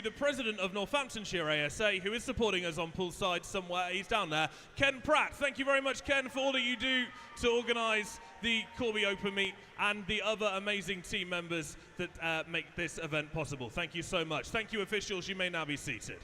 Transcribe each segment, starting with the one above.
The president of Northamptonshire ASA, who is supporting us on poolside somewhere. He's down there. Ken Pratt. Thank you very much, Ken, for all that you do to organise the Corby Open Meet and the other amazing team members that make this event possible. Thank you so much. Thank you, officials. You may now be seated.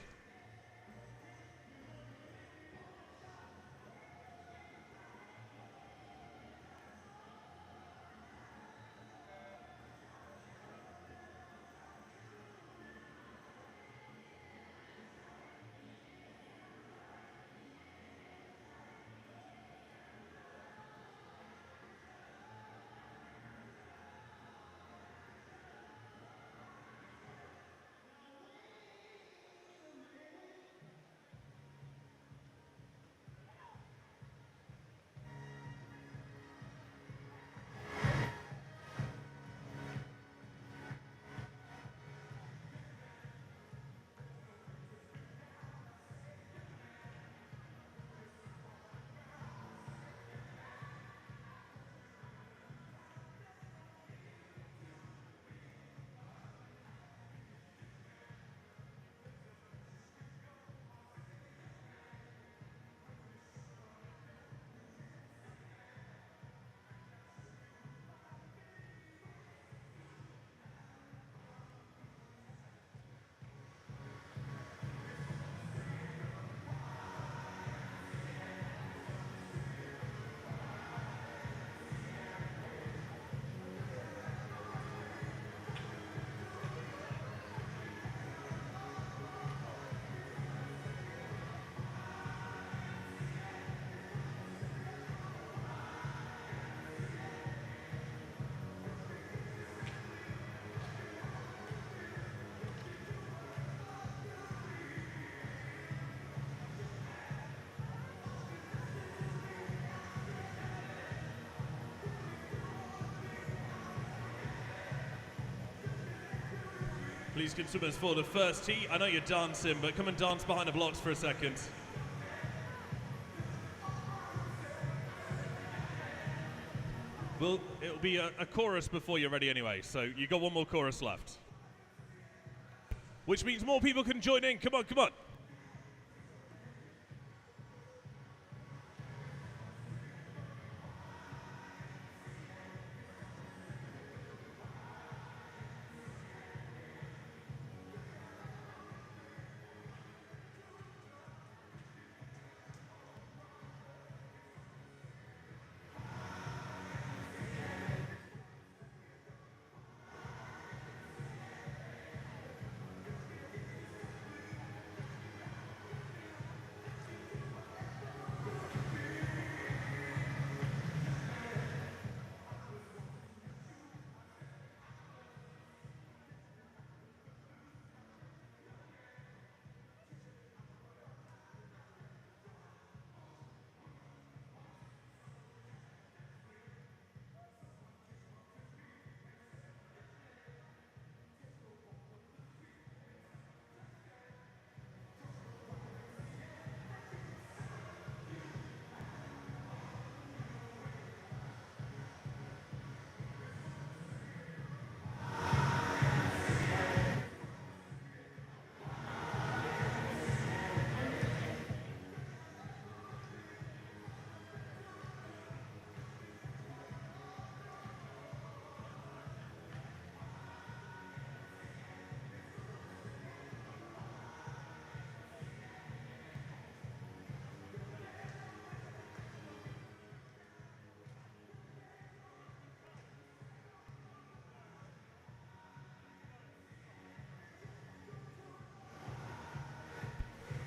Please consumers for the first tee. I know you're dancing, but come and dance behind the blocks for a second. Well, it'll be a chorus before you're ready anyway, so you've got one more chorus left. Which means more people can join in. Come on, come on.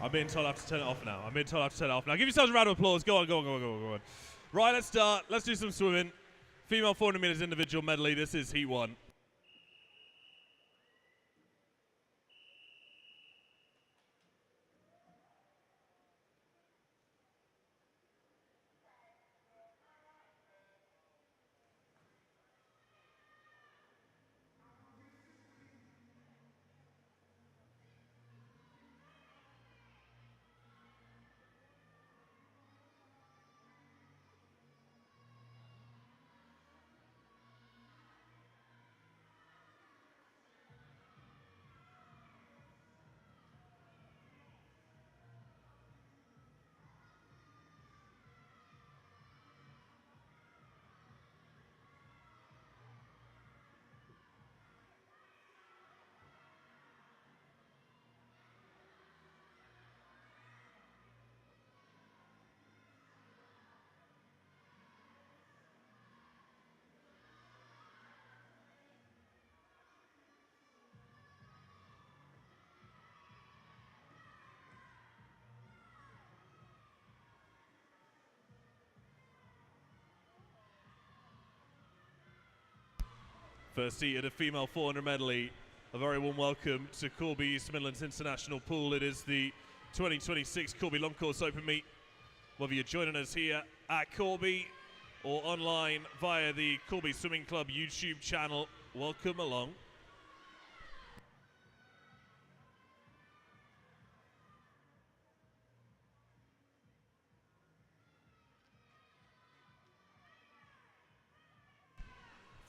I'm being told I have to turn it off now. Give yourselves a round of applause. Go on, go on, go on, go on, go on. Right, let's start. Let's do some swimming. Female 400 meters individual medley. This is Heat 1. First heat of the female 400 medley. A very warm welcome to Corby East Midlands International Pool. It is the 2026 Corby Long Course Open Meet. Whether you're joining us here at Corby or online via the Corby Swimming Club YouTube channel, welcome along.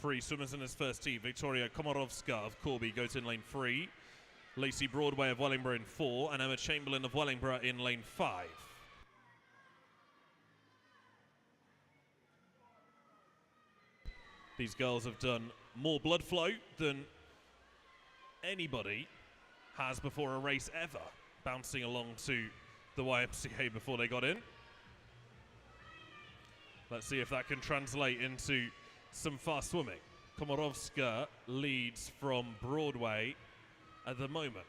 Three swimmers in his first heat. Victoria Komarovska of Corby goes in lane 3. Lacey Broadway of Wellingborough in 4. And Emma Chamberlain of Wellingborough in lane 5. These girls have done more blood flow than anybody has before a race ever, bouncing along to the YMCA before they got in. Let's see if that can translate into some fast swimming. Komarovska leads from Broadway at the moment.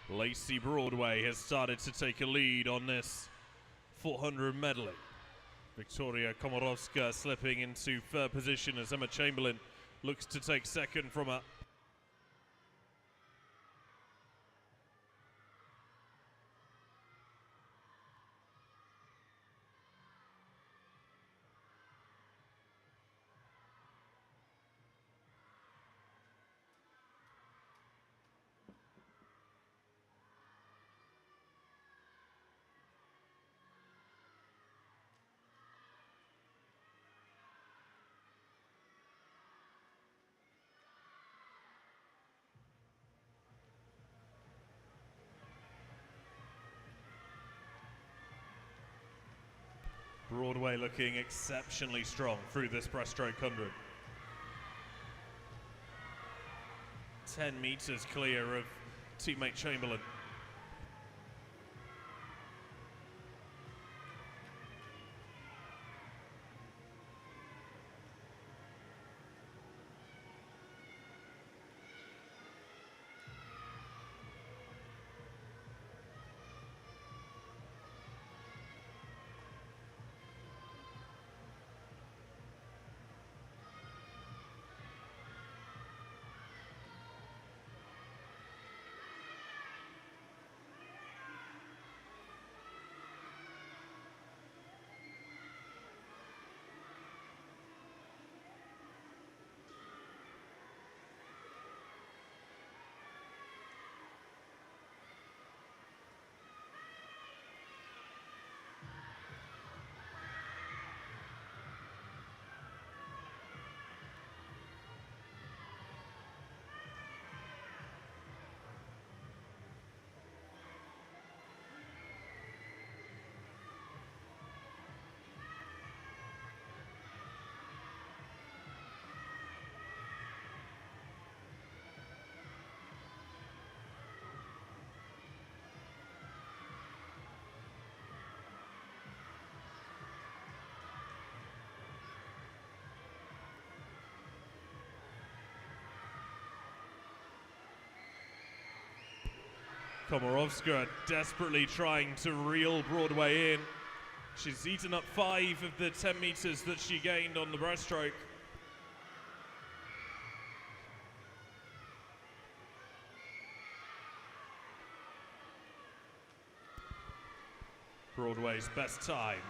Lacey Broadway has started to take a lead on this 400 medley. Victoria Komarovska slipping into third position as Emma Chamberlain looks to take second from her. Broadway looking exceptionally strong through this breaststroke 100. 10 meters clear of teammate Chamberlain. Komarovska desperately trying to reel Broadway in. She's eaten up 5 of the 10 meters that she gained on the breaststroke. Broadway's best time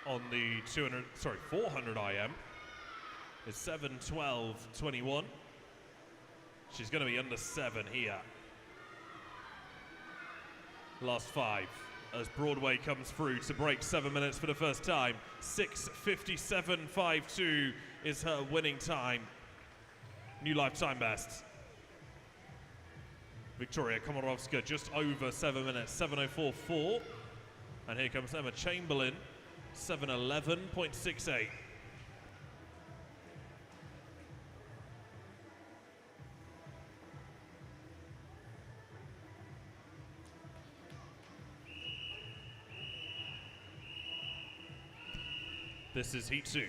on the 400 IM is 7:12:21. She's going to be under 7 here. Last 5 as Broadway comes through to break 7 minutes for the first time. 6:57.52 is her winning time. New lifetime best. Victoria Komarovska just over 7 minutes, 7:04.4. And here comes Emma Chamberlain, 7:11.68. This is Heat 2.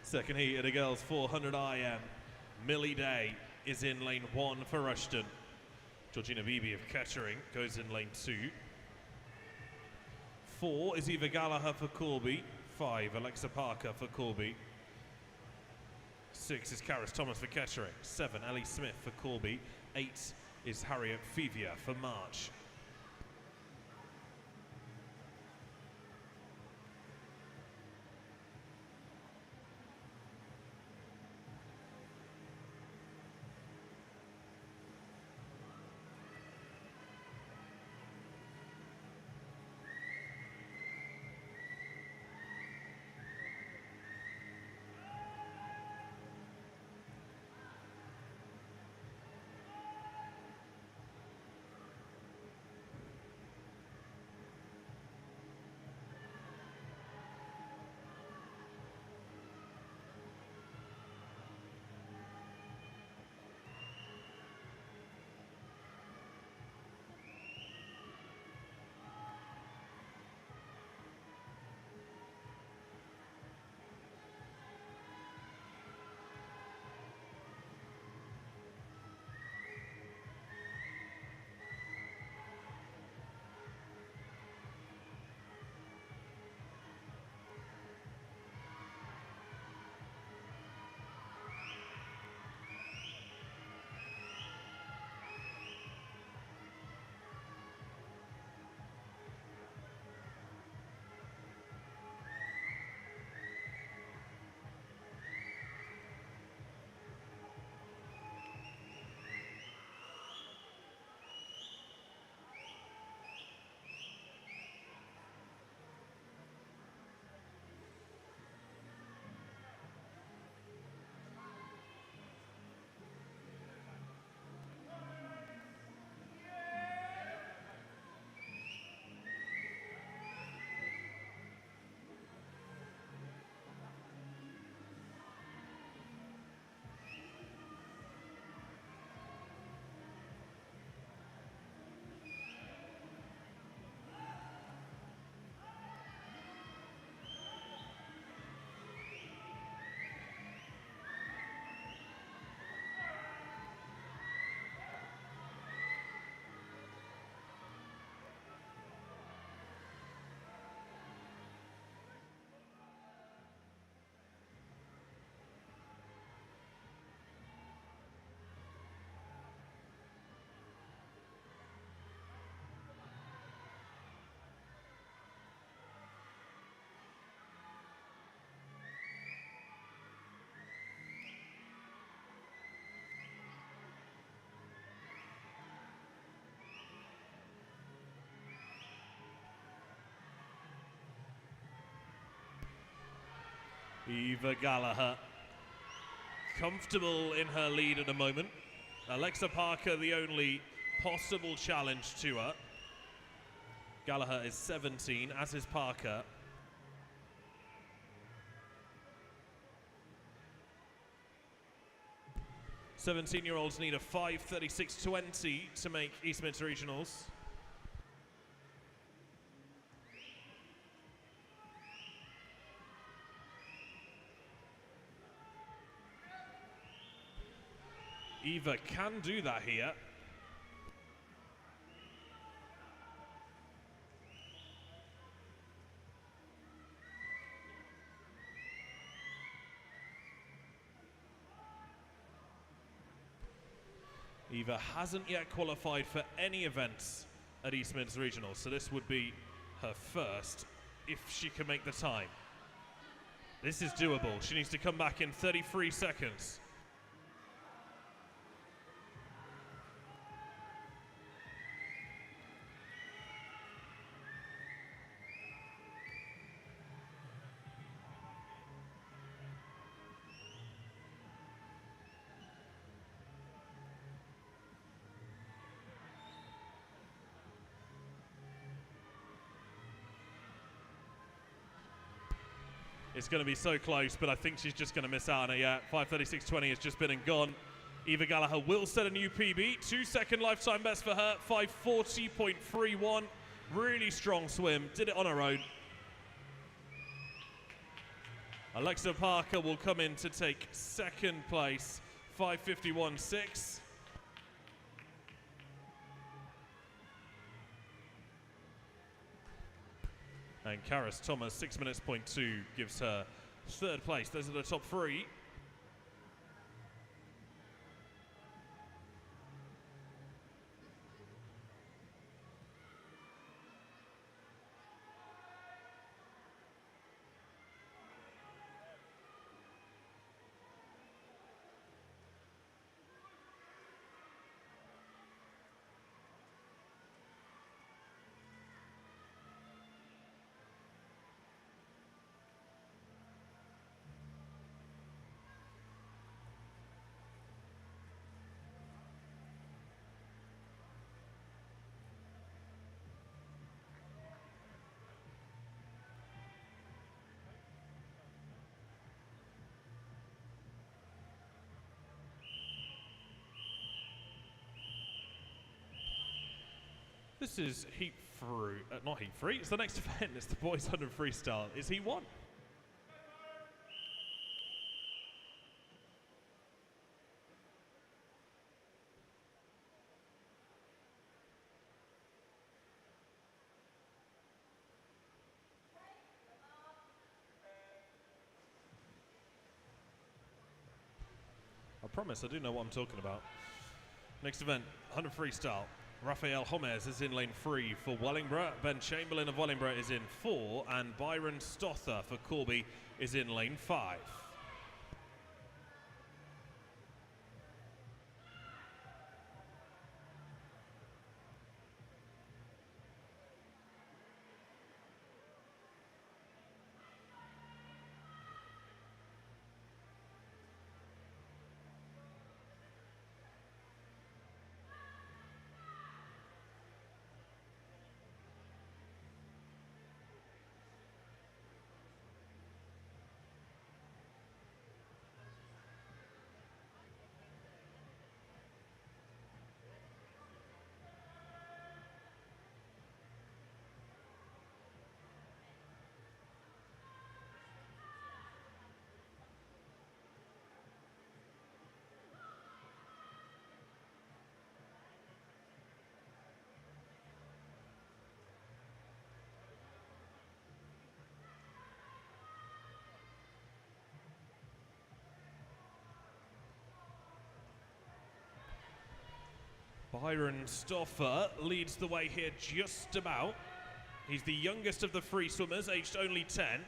Second heat of the girls 400 IM. Millie Day is in lane 1 for Rushton. Georgina Beebe of Kettering goes in lane 2. 4 is Eva Gallagher for Corby. 5, Alexa Parker for Corby. 6 is Karis Thomas for Kettering. 7, Ellie Smith for Corby. 8 is Harriet Fevia for March. Eva Gallagher, comfortable in her lead at the moment. Alexa Parker, the only possible challenge to her. Gallagher is 17, as is Parker. "17-year-olds need a 5:36.20 to make East Mids Regionals. Eva can do that here. Eva hasn't yet qualified for any events at East Mids Regionals, so this would be her first if she can make the time. This is doable. She needs to come back in 33 seconds. It's going to be so close, but I think she's just going to miss out on it. Yeah, 5:36.20 has just been and gone. Eva Gallagher will set a new PB. 2-second lifetime best for her, 5:40.31. Really strong swim, did it on her own. Alexa Parker will come in to take second place, 5:51.6. And Karis Thomas, 6:02, gives her third place. Those are the top three. This is heat free, not heat free, it's the next event, it's the boys 100 freestyle. Is heat one? I promise I do know what I'm talking about. Next event, 100 freestyle. Rafael Homez is in lane 3 for Wellingborough. Ben Chamberlain of Wellingborough is in 4, and Byron Stother for Corby is in lane 5. Byron Stoffer leads the way here just about. He's the youngest of the free swimmers, aged only 10.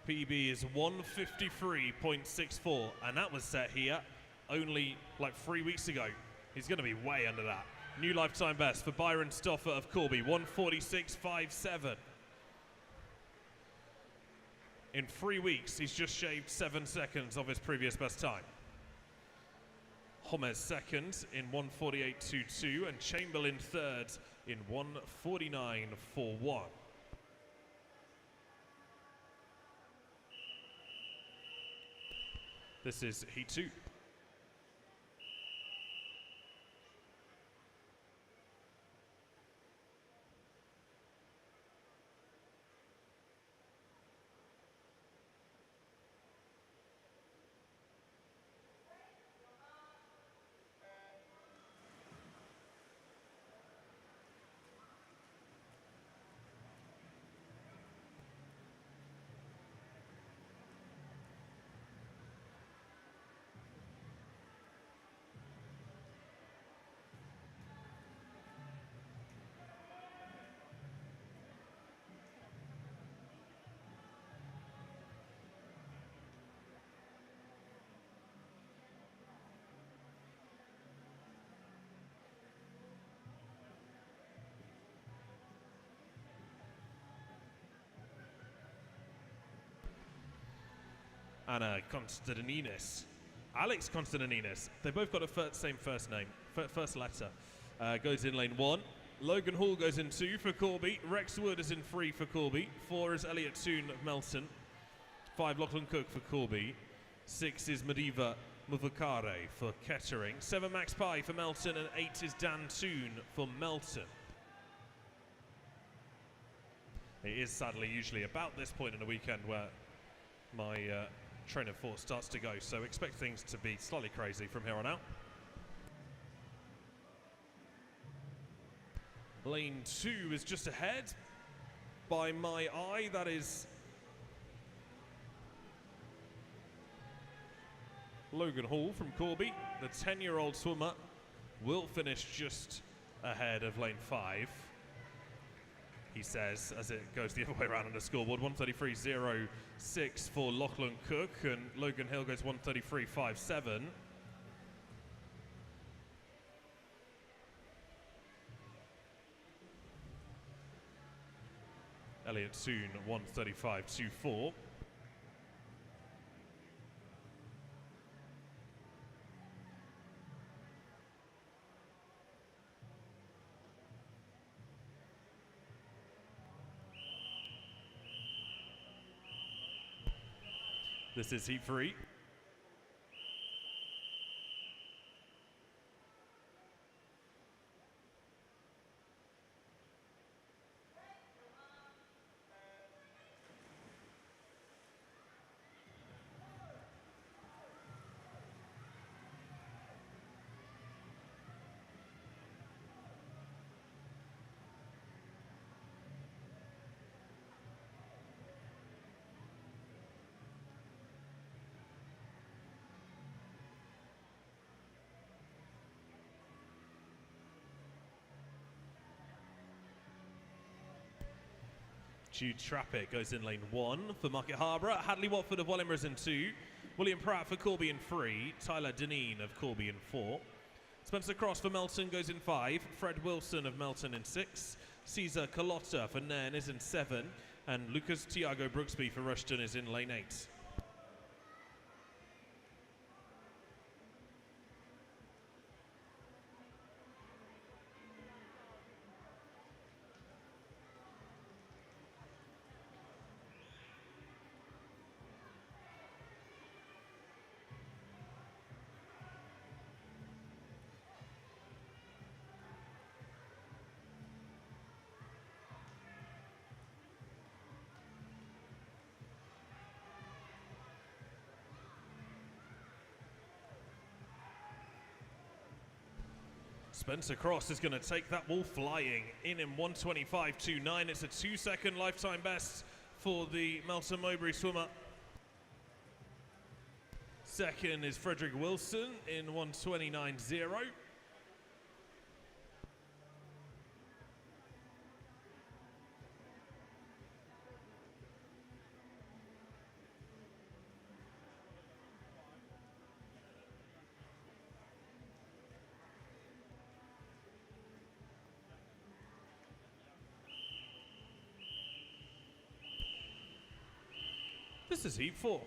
PB is 1:53.64, and that was set here only like 3 weeks ago. He's going to be way under that. New lifetime best for Byron Stoffer of Corby, 1:46.57. In 3 weeks, he's just shaved 7 seconds of his previous best time. Homez second in 1:48.22 and Chamberlain third in 1:49.41. This is heat 2. Anna Constantinides. Alex Constantinides. They both got a same first name, first letter. Goes in lane 1. Logan Hall goes in 2 for Corby. Rex Wood is in 3 for Corby. 4 is Elliot Toon of Melton. 5 Lachlan Cook for Corby. 6 is Madiva Muvakare for Kettering. 7 Max Pye for Melton and 8 is Dan Toon for Melton. It is sadly usually about this point in the weekend where my train of thought starts to go, so expect things to be slightly crazy from here on out. Lane 2 is just ahead by my eye. That is Logan Hall from Corby. The 10-year-old swimmer will finish just ahead of lane 5. He says, as it goes the other way around on the scoreboard, 1:33.06 for Lachlan Cook, and Logan Hill goes 1:33.57. Elliot Toon 1:35.24. This is heat 3. Jude Trappett goes in lane 1 for Market Harbour. Hadley Watford of Wellingborough is in 2. William Pratt for Corby in 3. Tyler Deneen of Corby in 4. Spencer Cross for Melton goes in 5. Fred Wilson of Melton in 6. Caesar Carlotta for Nairn is in 7. And Lucas Tiago Brooksby for Rushton is in lane 8. Spencer Cross is going to take that ball flying in 1:25.29. It's a 2-second lifetime best for the Melton Mowbray swimmer. Second is Frederick Wilson in 1:29.0. This is heat 4.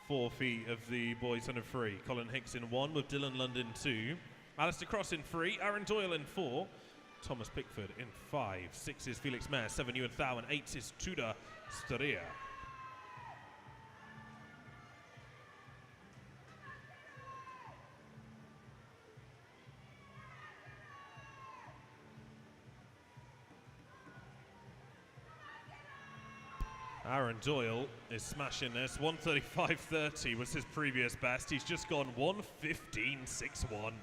Four feet of the boys under 3. Colin Hicks in 1 with Dylan London 2. Alistair Cross in 3. Aaron Doyle in 4. Thomas Pickford in 5. 6 is Felix Mayer. 7 Ewan Thau. And 8 is Tudor Staria. Aaron Doyle is smashing this. 1:35.30 was his previous best. He's just gone 1:15.61.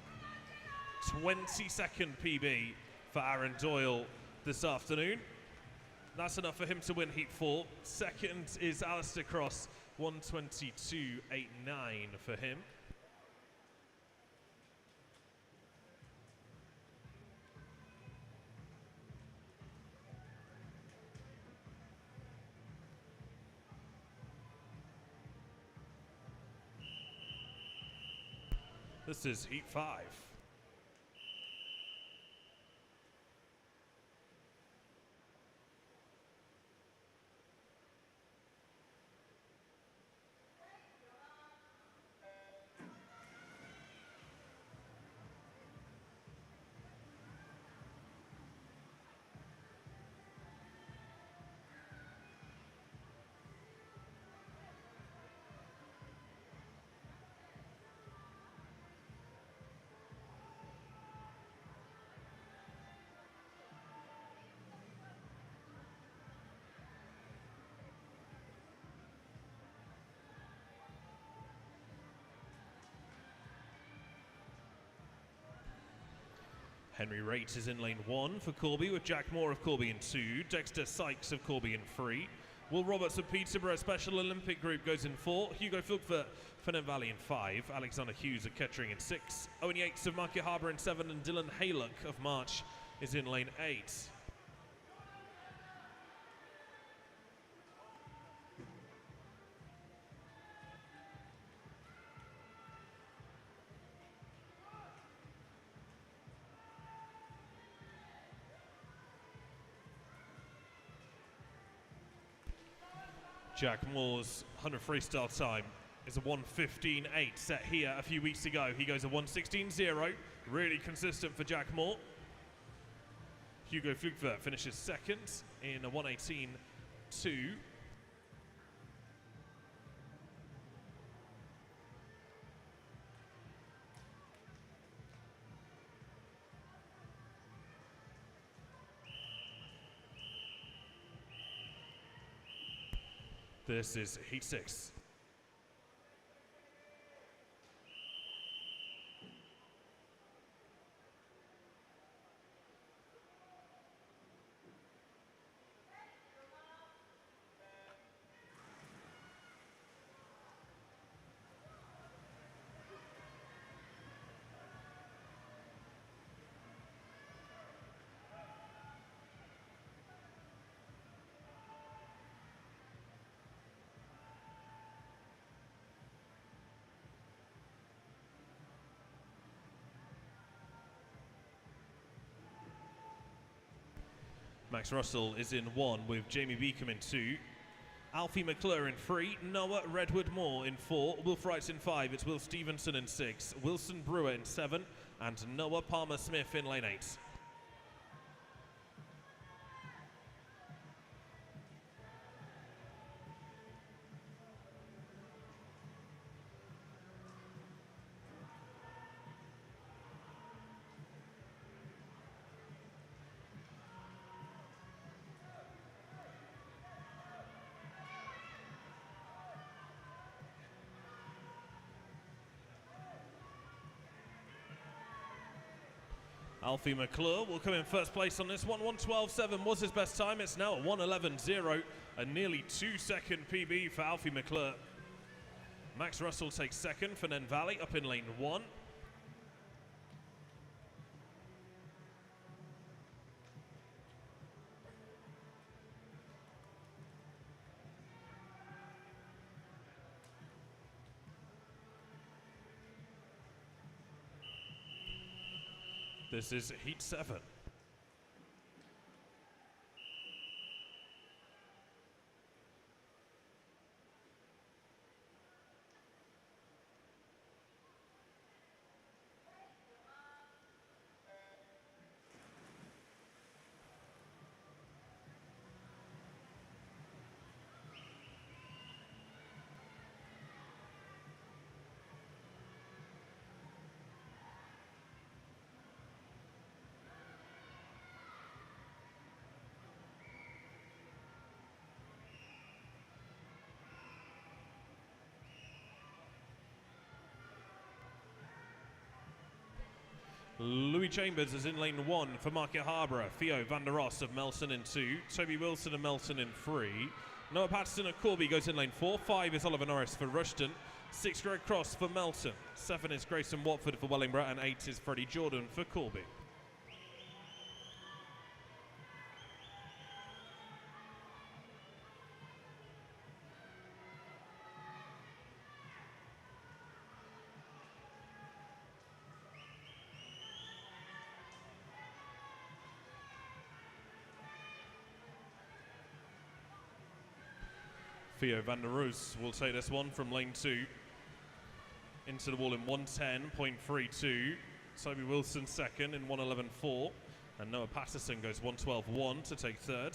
22nd PB for Aaron Doyle this afternoon. That's enough for him to win Heat 4. Second is Alistair Cross, 1:22.89 for him. This is Heat 5. Henry Raitt is in lane 1 for Corby with Jack Moore of Corby in 2. Dexter Sykes of Corby in 3. Will Roberts of Peterborough Special Olympic Group goes in 4. Hugo Filkfurt, Fenner Valley in 5. Alexander Hughes of Kettering in 6. Owen Yates of Market Harbour in 7. And Dylan Haylock of March is in lane 8. Jack Moore's 100 freestyle time is a 1:15.8 set here a few weeks ago. He goes a 1:16.0, really consistent for Jack Moore. Hugo Flugvert finishes second in a 1:18.2. This is Heat 6. Max Russell is in 1 with Jamie Beacom in 2. Alfie McClure in 3. Noah Redwood Moore in 4. Wilf Wright in 5. It's Will Stevenson in 6. Wilson Brewer in 7. And Noah Palmer Smith in lane 8. Alfie McClure will come in first place on this one. 1:12.7 was his best time. It's now a 1:11.0, a nearly 2-second PB for Alfie McClure. Max Russell takes second for Nen Valley up in lane 1. This is Heat 7. Louis Chambers is in lane 1 for Market Harborough. Theo van der Ross of Melton in 2. Toby Wilson of Melton in 3. Noah Patterson of Corby goes in lane 4. 5 is Oliver Norris for Rushton. 6 Greg Cross for Melton. 7 is Grayson Watford for Wellingborough. And 8 is Freddie Jordan for Corby. Theo van der Roos will take this one from lane 2 into the wall in 1:10.32. Toby Wilson second in 1:11.4. And Noah Patterson goes 1:12.1 to take third.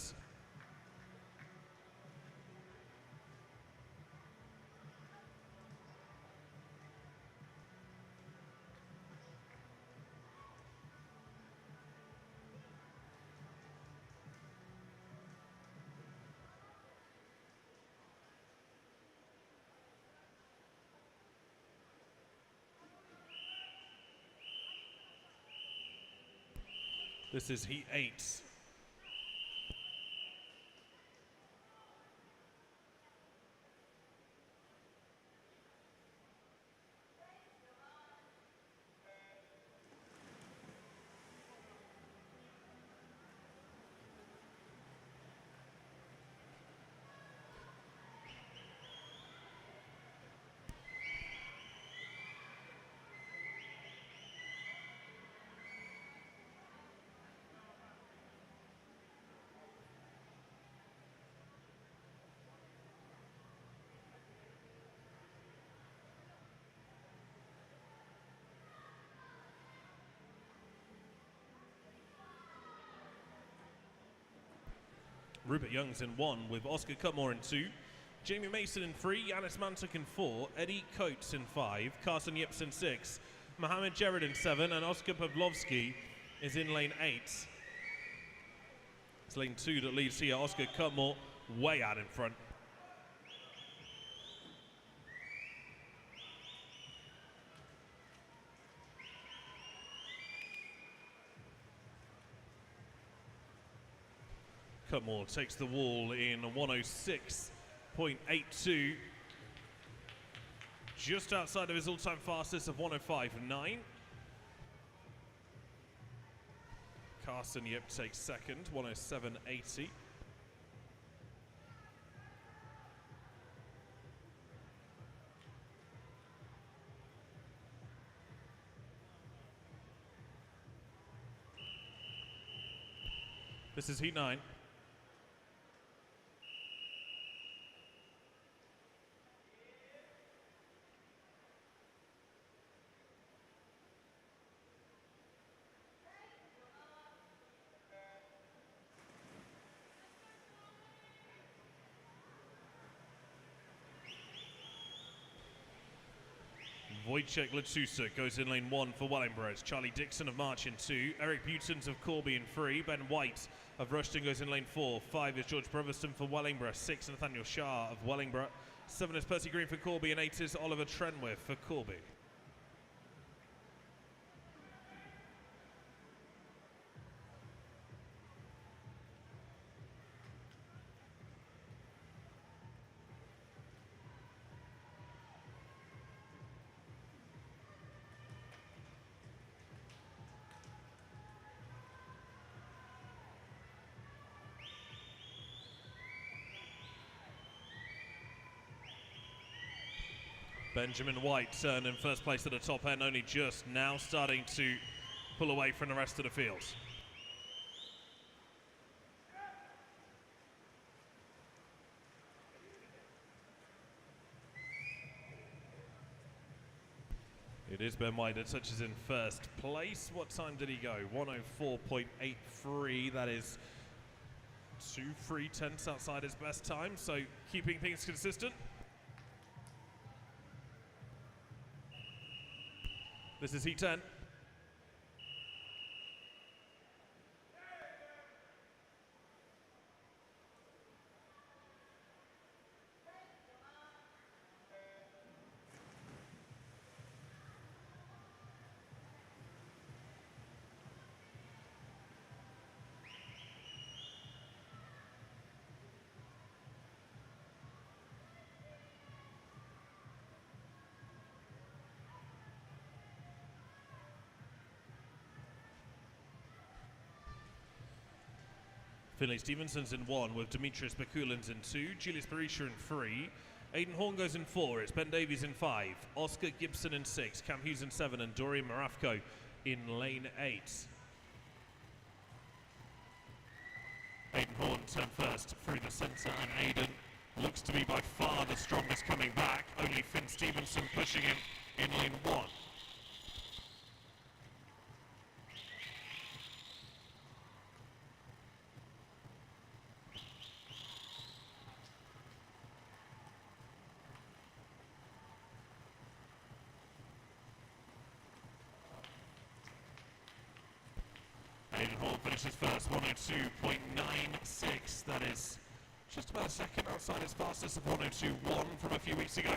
This is Heat 8. Rupert Young's in 1 with Oscar Cutmore in 2. Jamie Mason in 3. Yanis Mantuk in 4. Eddie Coates in 5. Carson Yips in 6. Mohamed Jared in 7. And Oscar Pavlovsky is in lane 8. It's lane 2 that leads here. Oscar Cutmore way out in front. Cutmore takes the wall in 1:06.82, just outside of his all-time fastest of 1:05.9. Carson Yip takes second, 1:07.80. This is Heat 9. Wojciech Latusa goes in lane 1 for Wellingborough. It's Charlie Dixon of March in 2. Eric Butons of Corby in 3. Ben White of Rushton goes in lane 4. 5 is George Brotherston for Wellingborough. 6 Nathaniel Shah of Wellingborough. 7 is Percy Green for Corby. And 8 is Oliver Trenwith for Corby. Benjamin White turned in first place at the top end, only just now starting to pull away from the rest of the field. It is Ben White that touches in first place. What time did he go? 104.83. That is 2.3 outside his best time, so keeping things consistent. This is heat 10. Finlay Stevenson's in 1 with Demetrius Bakulins in 2, Julius Barisha in 3, Aidan Horn goes in 4, it's Ben Davies in 5, Oscar Gibson in 6, Cam Hughes in 7 and Dorian Marafko in lane 8. Aidan Horn turned first through the centre and Aidan looks to be by far the strongest coming back, only Finn Stevenson pushing him in lane 1. Aidan Horn finishes first, 102.96. That is just about a second outside his fastest of 102.1 from a few weeks ago.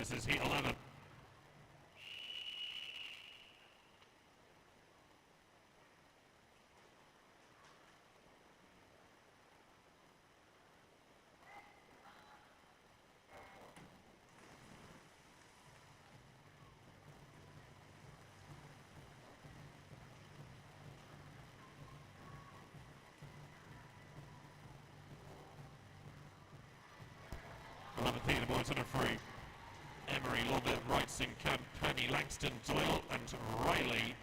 This is heat 11. The boys on a free. Emery, Lombard, Wrightson, Camp, Penny, Langston, Doyle and Riley.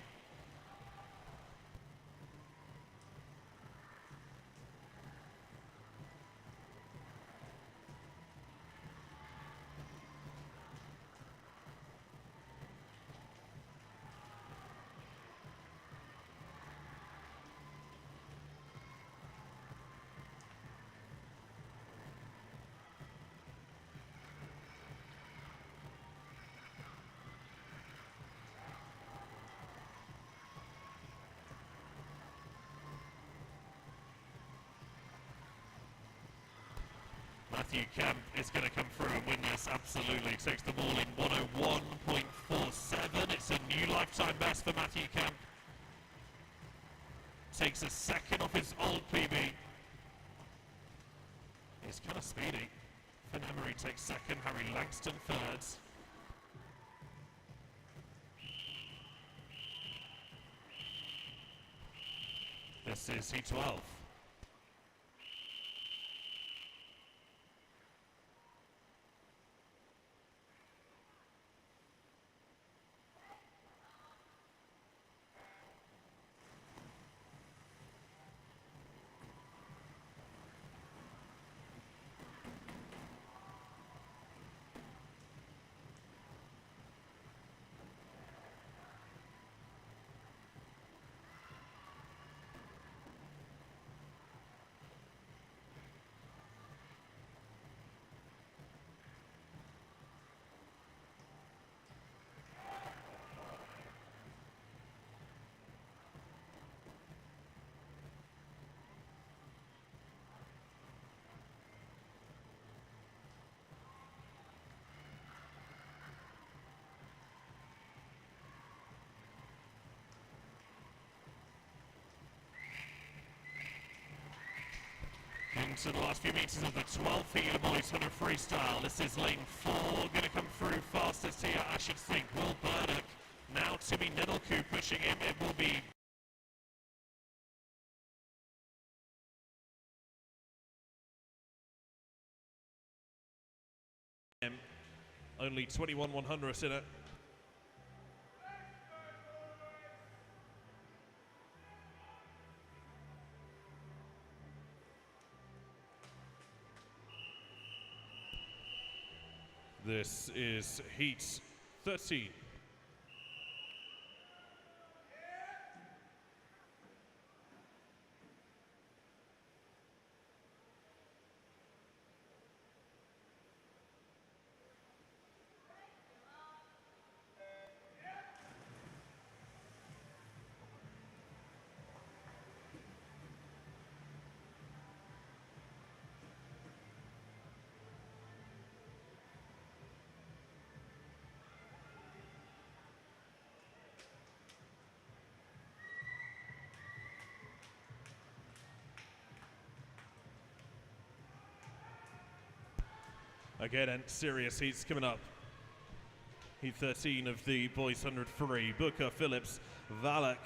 Matthew Kemp is going to come through and win this, absolutely. Takes the ball in 101.47. It's a new lifetime best for Matthew Kemp. Takes a second off his old PB. He's kind of speedy. Finn Emery takes second, Harry Langston third. This is Heat 12. Into the last few meters of the 12th heat of the boys 100 freestyle. This is lane 4, going to come through fastest here, I should think. Will Burdock, now Timmy Niddlecoop pushing him. It will be only 21 100ths in it. This is Heat 13. Okay then, serious heats coming up. Heat 13 of the boys 100 free. Booker, Phillips, Valak,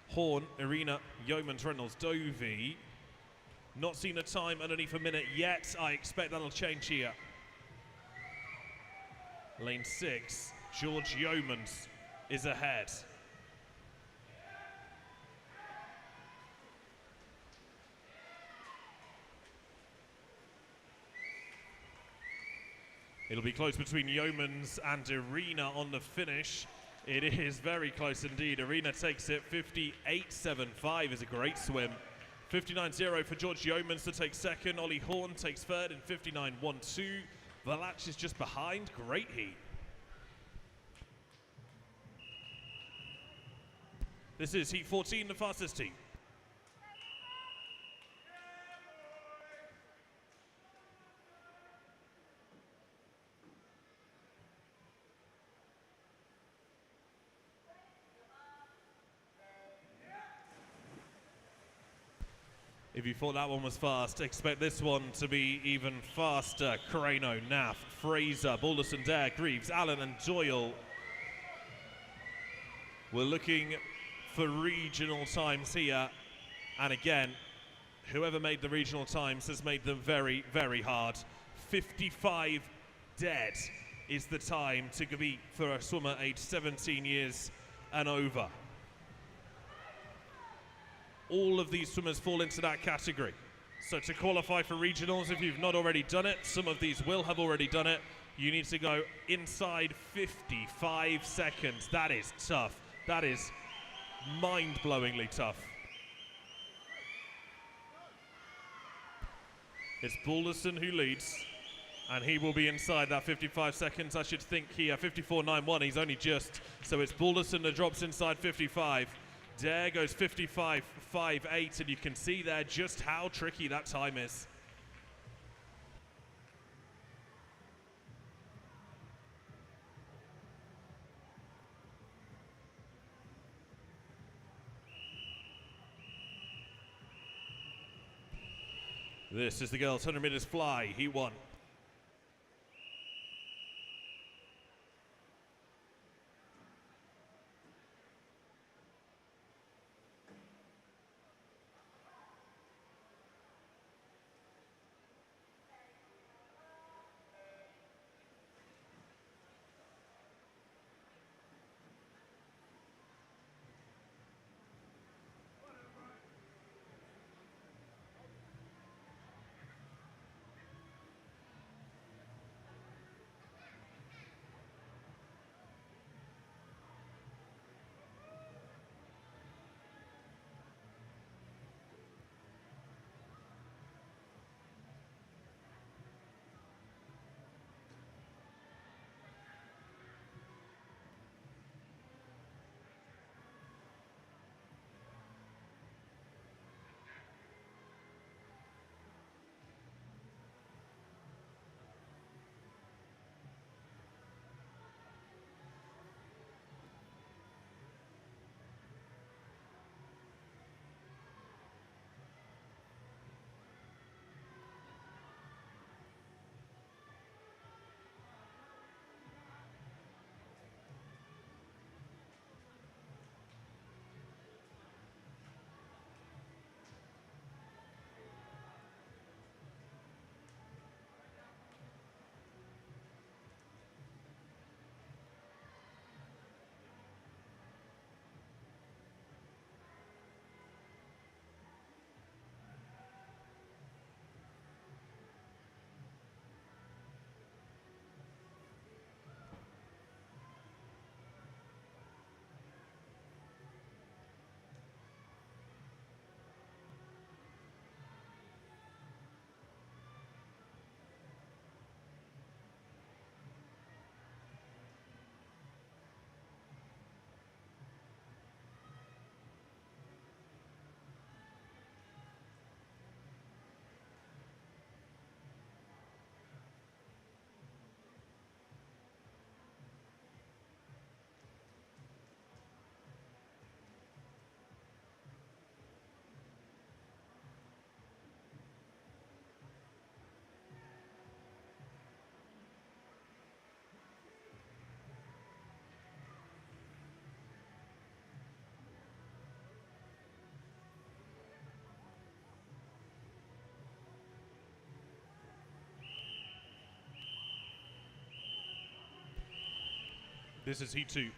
Horn, Arena, Yeomans, Reynolds, Dovey. Not seen a time underneath a minute yet. I expect that'll change here. Lane 6, George Yeomans is ahead. It'll be close between Yeomans and Arena on the finish. It is very close indeed. Arena takes it 58.75 is a great swim. 59.0 for George Yeomans to take second. Ollie Horn takes third in 59.12. Valach is just behind. Great heat. This is Heat 14, the fastest heat. If you thought that one was fast, expect this one to be even faster. Carreno, Naff, Fraser, Balderson, Dare, Greaves, Allen and Doyle. We're looking for regional times here. And again, whoever made the regional times has made them very, very hard. 55 dead is the time to compete for a swimmer aged 17 years and over. All of these swimmers fall into that category. So to qualify for regionals, if you've not already done it, some of these will have already done it, you need to go inside 55 seconds. That is tough. That is mind-blowingly tough. It's Balderson who leads, and he will be inside that 55 seconds. I should think here, 54.91, he's only just. So it's Balderson that drops inside 55. Dare goes 55.58, and you can see there just how tricky that time is. This is the girls' 100 meters fly. He won. This is heat 2.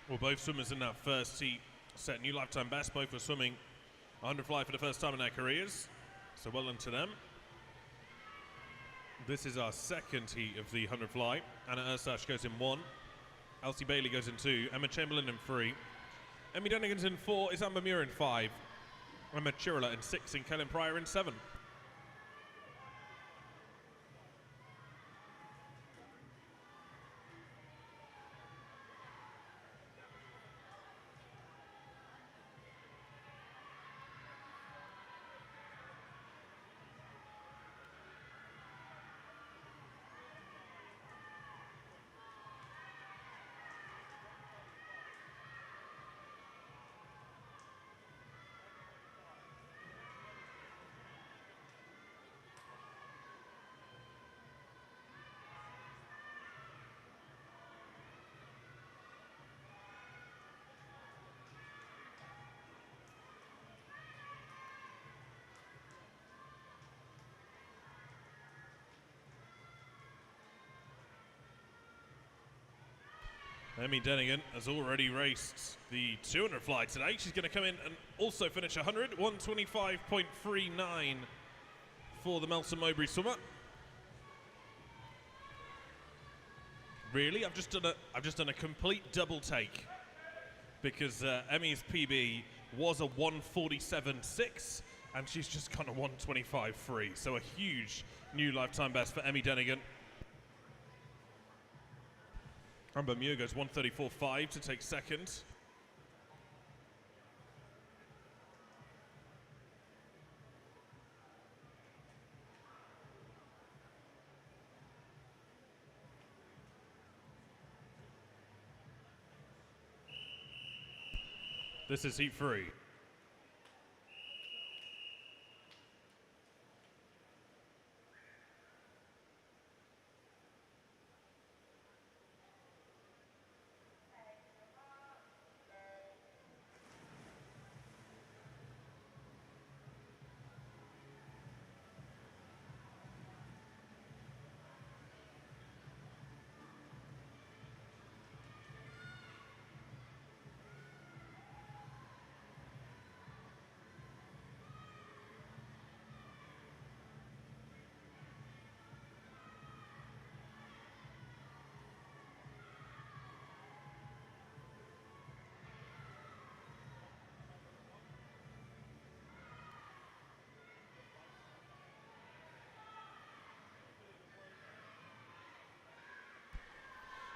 Well, both swimmers in that first heat set new lifetime best. Both were swimming 100 fly for the first time in their careers. So well done to them. This is our second heat of the 100 fly. Anna Ursash goes in 1. Elsie Bailey goes in 2. Emma Chamberlain in 3. Emmy Dunnigan's in 4. Is Amber Muir in 5. Emma Chirula in 6. And Kellen Pryor in 7. Emmy Dunnigan has already raced the 200 fly today. She's going to come in and also finish 100, 125.39 for the Melson Mowbray swimmer. Really, I've just done a complete double take because Emmy's PB was a 147.6 and she's just gone a 125.3. So a huge new lifetime best for Emmy Dunnigan. Amber Muir goes 134.5 to take second. This is heat 3.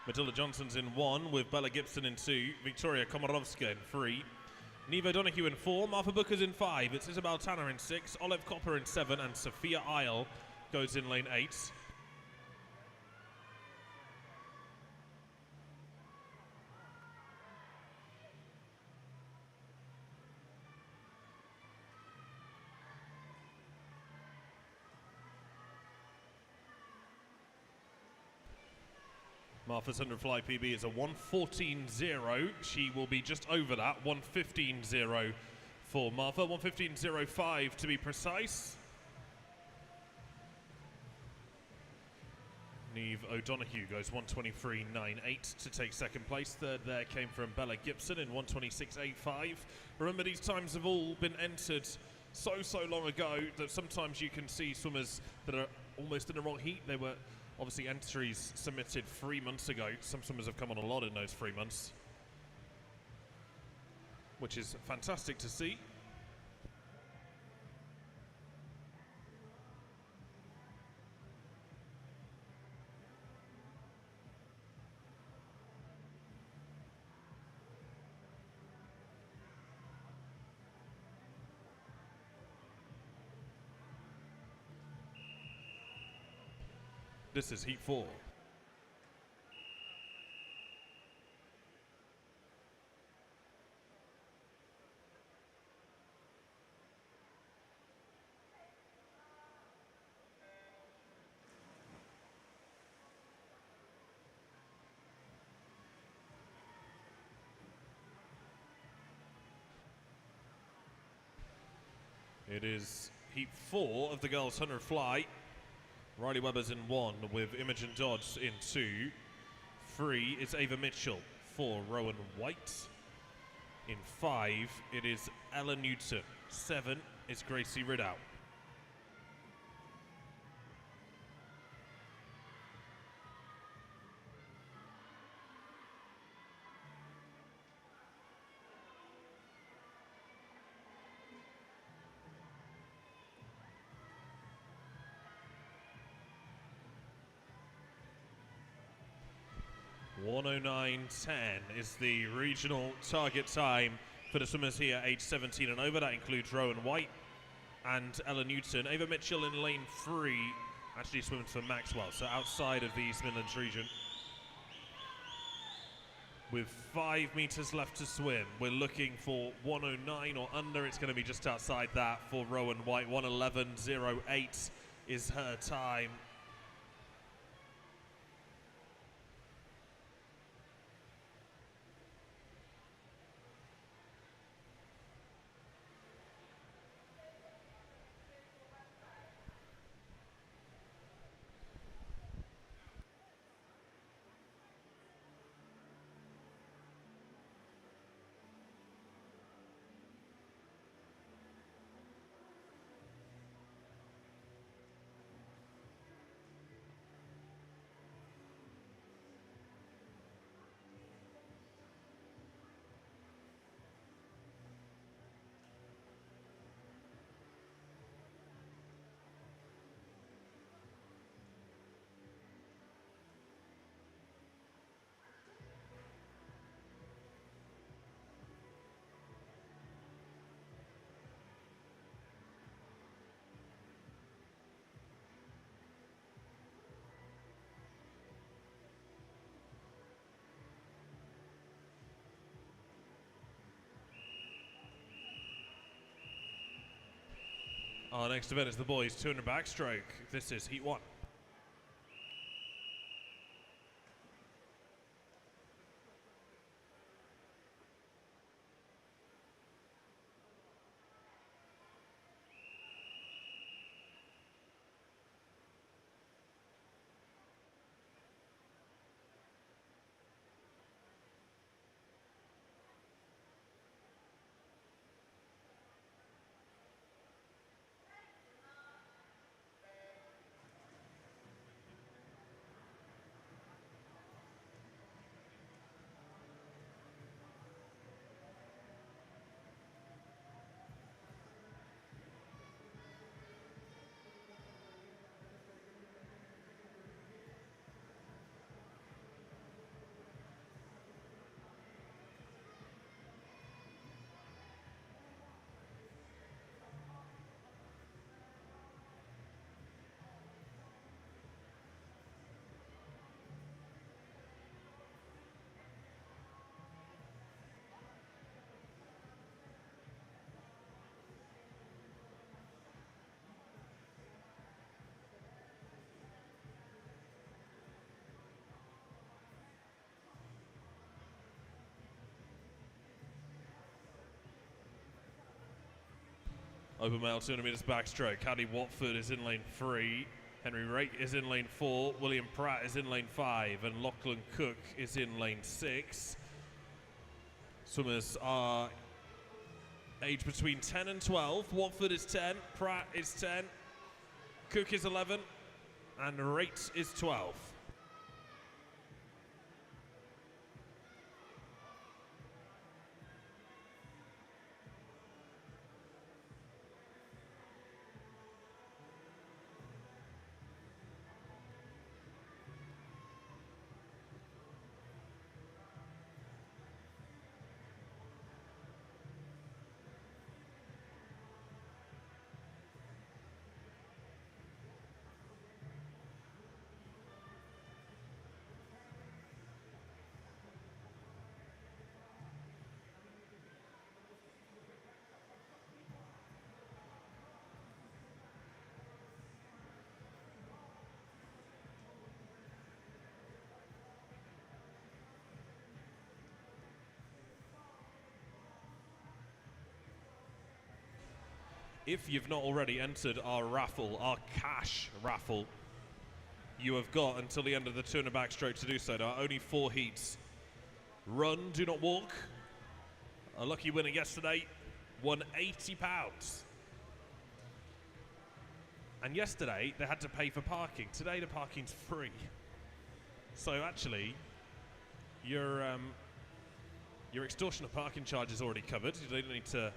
Matilda Johnson's in 1, with Bella Gibson in 2, Victoria Komarovska in 3, Neva Donahue in 4, Martha Booker's in 5, it's Isabel Tanner in 6, Olive Copper in 7, and Sophia Isle goes in lane 8. Martha's 100 fly PB is a 1:14.0. She will be just over that, 1:15.0 for Martha, 1:15.05 to be precise. Neve O'Donoghue goes 1:23.98 to take second place. Third there came from Bella Gibson in 1:26.85. Remember, these times have all been entered so long ago that sometimes you can see swimmers that are almost in the wrong heat. They were obviously entries submitted 3 months ago. Some swimmers have come on a lot in those 3 months, which is fantastic to see. This is heat 4. It is heat 4 of the girls' 100 fly. Riley Webber's in 1, with Imogen Dodds in 2. 3 is Ava Mitchell. 4, Rowan White. In 5, it is Ella Newton. 7 is Gracie Ridout. .109.10 is the regional target time for the swimmers here aged 17 and over. That includes Rowan White and Ella Newton. Ava Mitchell in lane 3 actually swims for Maxwell, so outside of the East Midlands region. With 5 meters left to swim, we're looking for 109 or under. It's going to be just outside that for Rowan White. 111.08 is her time. Our next event is the boys 200 backstroke. This is heat 1. Open male 200 meters backstroke. Caddy Watford is in lane 3. Henry Rake is in lane 4. William Pratt is in lane 5. And Lachlan Cook is in lane 6. Swimmers are aged between 10 and 12. Watford is 10. Pratt is 10. Cook is 11. And Rate is 12. If you've not already entered our raffle, our cash raffle, you have got until the end of the 200 backstroke to do so. There are only 4 heats. Run, do not walk. A lucky winner yesterday won £80. And yesterday they had to pay for parking. Today the parking's free. So actually, your extortionate parking charge is already covered. You don't need to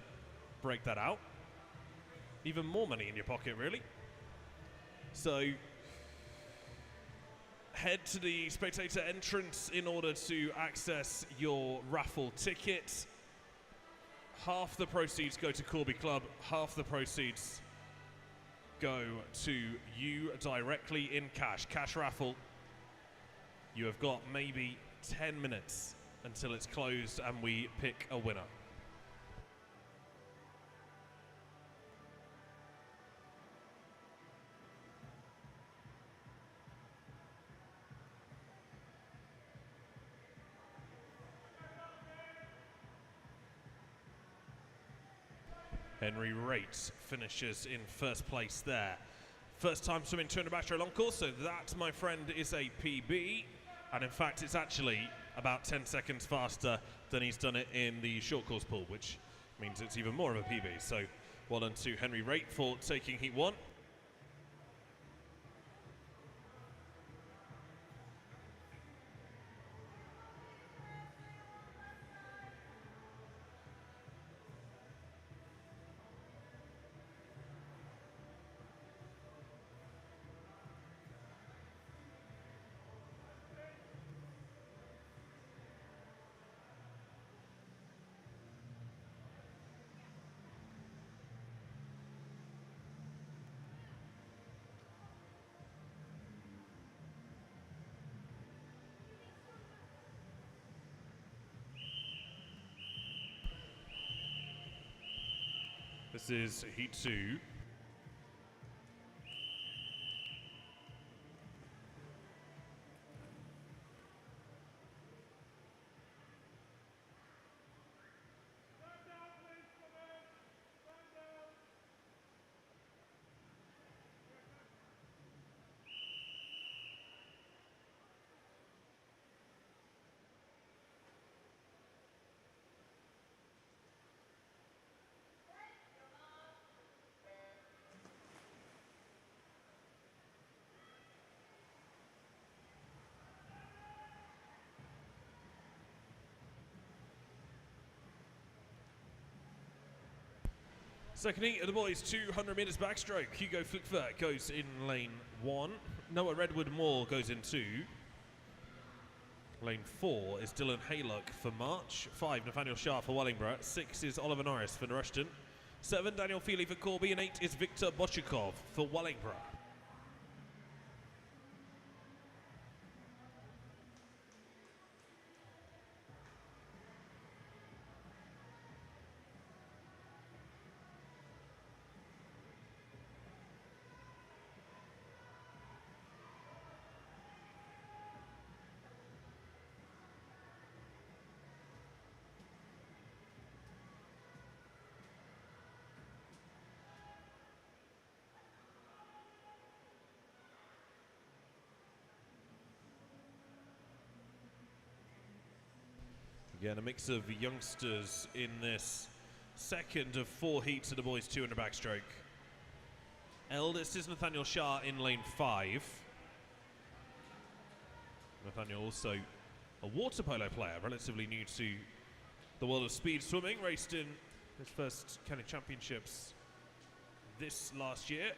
break that out. Even more money in your pocket, really. So head to the spectator entrance in order to access your raffle ticket. Half the proceeds go to Corby Club, half the proceeds go to you directly in cash. Cash raffle. You have got maybe 10 minutes until it's closed and we pick a winner. Henry Rate finishes in first place there. First time swimming 200 backstroke long course, so that, my friend, is a PB. And in fact, it's actually about 10 seconds faster than he's done it in the short course pool, which means it's even more of a PB. So well done to Henry Rate for taking heat 1. This is heat 2. Second heat of the boys 200 meters backstroke. Hugo Flickfurt goes in lane 1. Noah Redwood Moore goes in 2. Lane 4 is Dylan Haylock for March. 5, Nathaniel Shah for Wellingborough. 6 is Oliver Norris for Rushton. 7, Daniel Feely for Corby. And 8 is Victor Bochikov for Wellingborough. Again, a mix of youngsters in this second of 4 heats of the boys 200 backstroke. Eldest is Nathaniel Shah in lane 5. Nathaniel also a water polo player, relatively new to the world of speed swimming, raced in his first county championships this last year.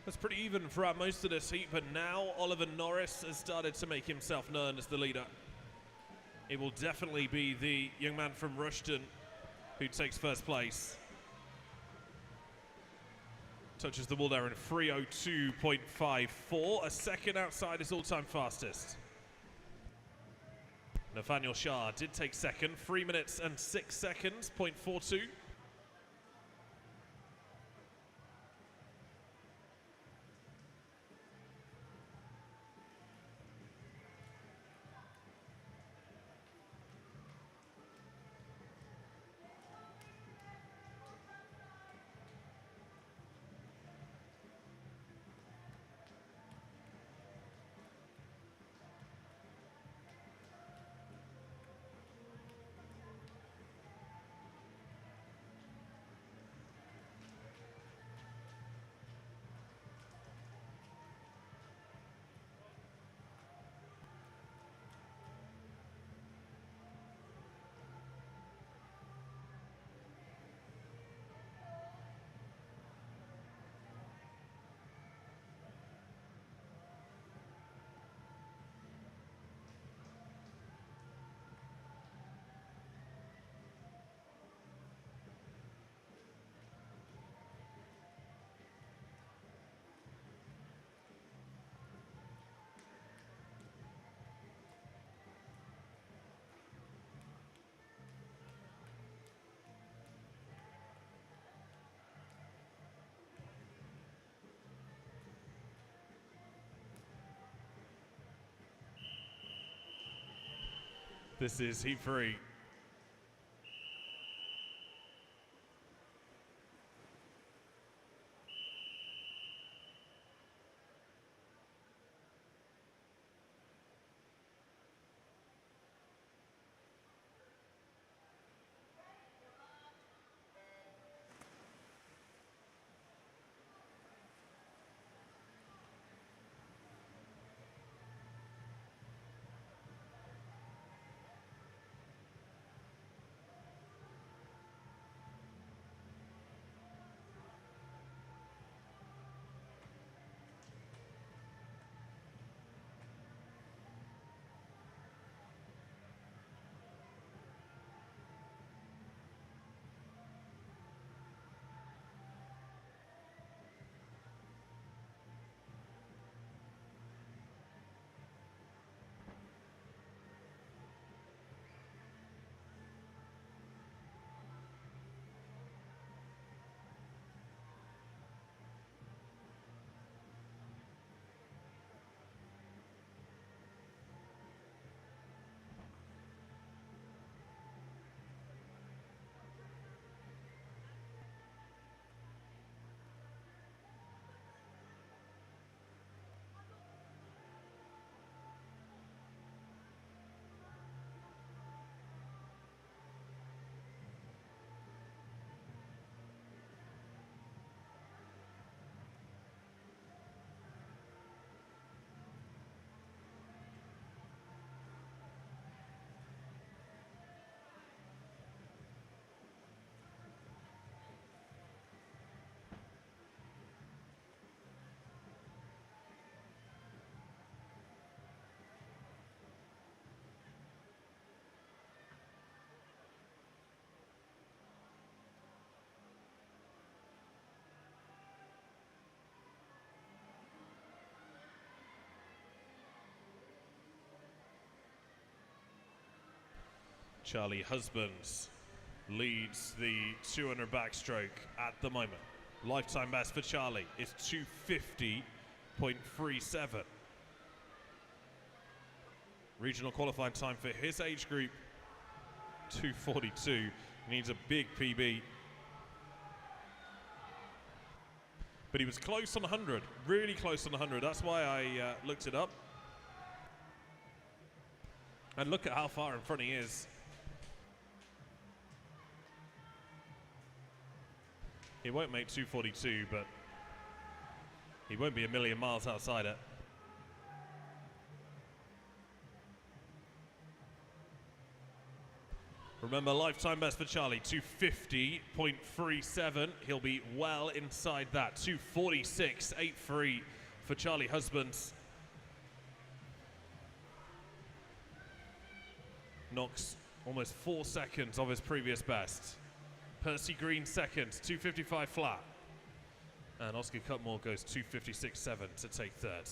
That's pretty even throughout most of this heat, but now Oliver Norris has started to make himself known as the leader. It will definitely be the young man from Rushton who takes first place. Touches the wall there in 3:02.54, a second outside his all-time fastest. Nathaniel Shah did take second, 3 minutes and 6 seconds, .42. This is heat 3. Charlie Husbands leads the 200 backstroke at the moment. Lifetime best for Charlie is 250.37. Regional qualifying time for his age group, 242. He needs a big PB. But he was close on 100, really close on 100. That's why I looked it up. And look at how far in front he is. He won't make 242, but he won't be a million miles outside it. Remember, lifetime best for Charlie, 250.37. He'll be well inside that. 246.83 for Charlie Husbands. Knocks almost 4 seconds of his previous best. Percy Green second, 255 flat. And Oscar Cutmore goes 256.7 to take third.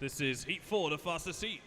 This is heat 4, the fastest heat.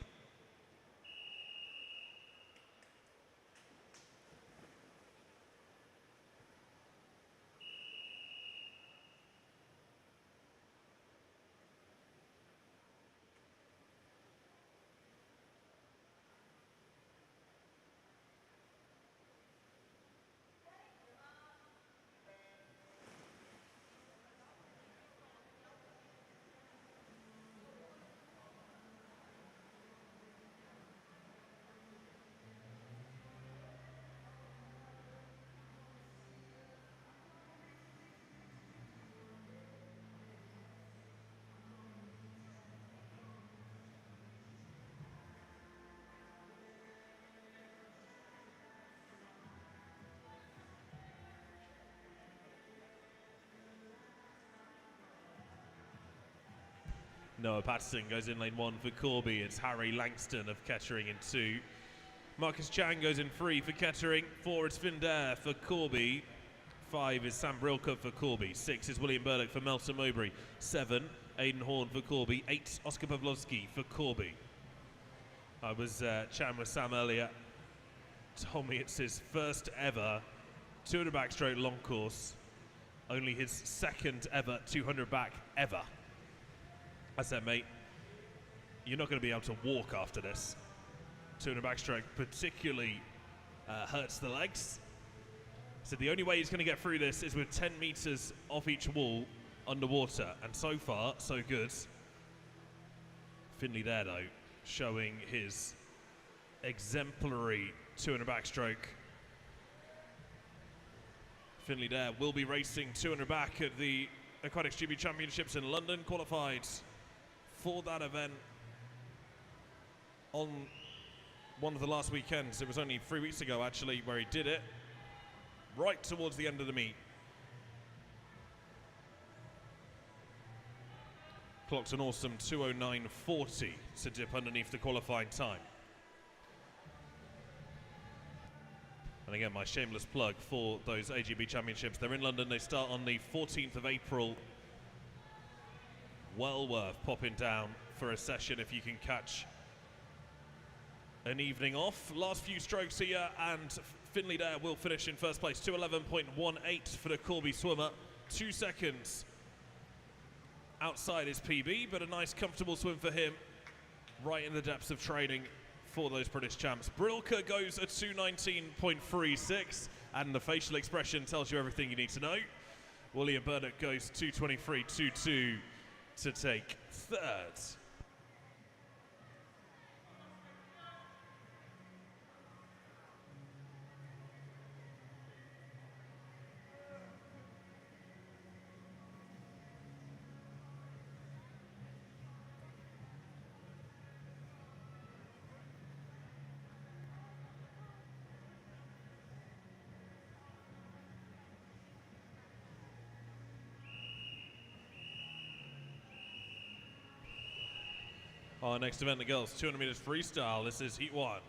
Noah Patterson goes in lane 1 for Corby. It's Harry Langston of Kettering in 2. Marcus Chang goes in 3 for Kettering. 4 is Finn Dare for Corby. 5 is Sam Brilka for Corby. 6 is William Burdock for Melton Mowbray. 7, Aidan Horn for Corby. 8, Oscar Pavlovsky for Corby. I was chatting with Sam earlier. Told me it's his first ever 200 backstroke long course. Only his second ever 200 back ever. I said, mate, you're not going to be able to walk after this. 200 backstroke particularly hurts the legs. So the only way he's going to get through this is with 10 meters off each wall underwater. And so far, so good. Finley there, though, showing his exemplary 200 backstroke. Finley there will be racing 200 back at the Aquatics GB Championships in London, qualified for that event on one of the last weekends. It was only 3 weeks ago, actually, where he did it right towards the end of the meet. Clocked an awesome 2:09.40 to dip underneath the qualifying time. And again, my shameless plug for those AGB Championships. They're in London. They start on the 14th of April. Well worth popping down for a session if you can catch an evening off. Last few strokes here, and Finley there will finish in first place. 2:11.18 for the Corby swimmer. 2 seconds outside his PB, but a nice comfortable swim for him. Right in the depths of training for those British champs. Brilka goes at 219.36, and the facial expression tells you everything you need to know. William Burnett goes 223.22 to take third. Our next event, the girls 200 meters freestyle. This is heat 1.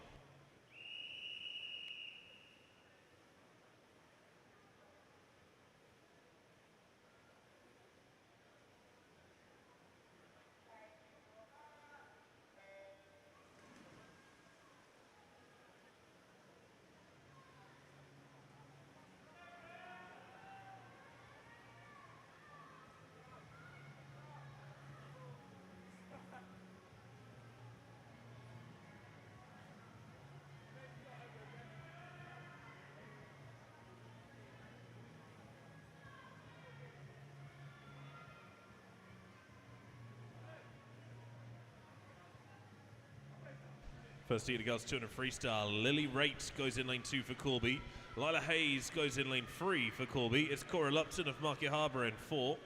First heat of girls 200 freestyle. Lily Raitt goes in lane 2 for Corby. Lila Hayes goes in lane 3 for Corby. It's Cora Lupton of Market Harbour in 4.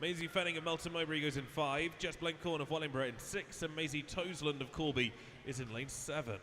Maisie Fenning of Melton Mowbray goes in 5. Jess Blencorn of Wellingborough in 6. And Maisie Toseland of Corby is in lane 7.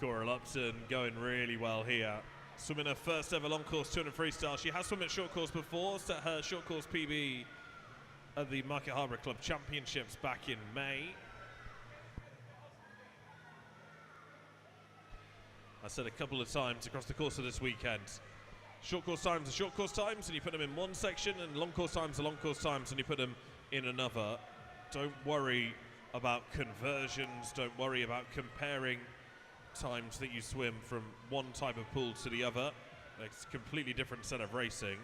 Cora Lupton going really well here. Swimming her first ever long course 200 freestyle. She has swum at short course before, set her short course PB at the Market Harbour Club Championships back in May. I said a couple of times across the course of this weekend, short course times are short course times and you put them in one section, and long course times are long course times and you put them in another. Don't worry about conversions, don't worry about comparing times that you swim from one type of pool to the other. It's a completely different set of racing,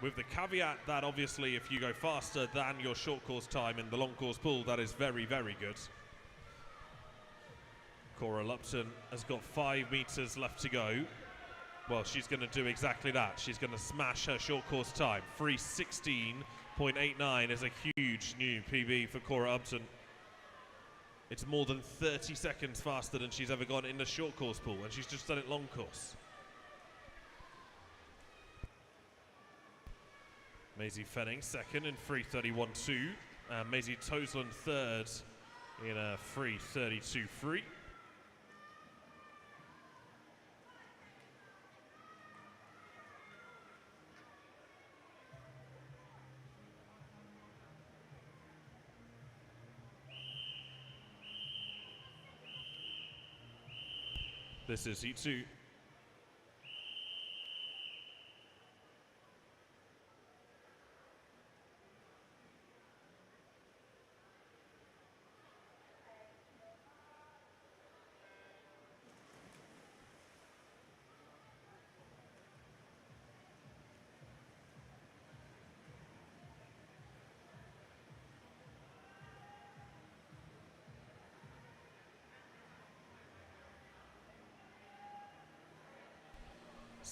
with the caveat that obviously if you go faster than your short course time in the long course pool, that is very, very good. Cora Lupton has got 5 meters left to go. Well, she's going to do exactly that. She's going to smash her short course time. 3:16.89 is a huge new PB for Cora Lupton. It's more than 30 seconds faster than she's ever gone in the short course pool, and she's just done it long course. Maisie Fenning second in 3:31.2. Maisie Toseland third in a 3:32.3. This is heat 2.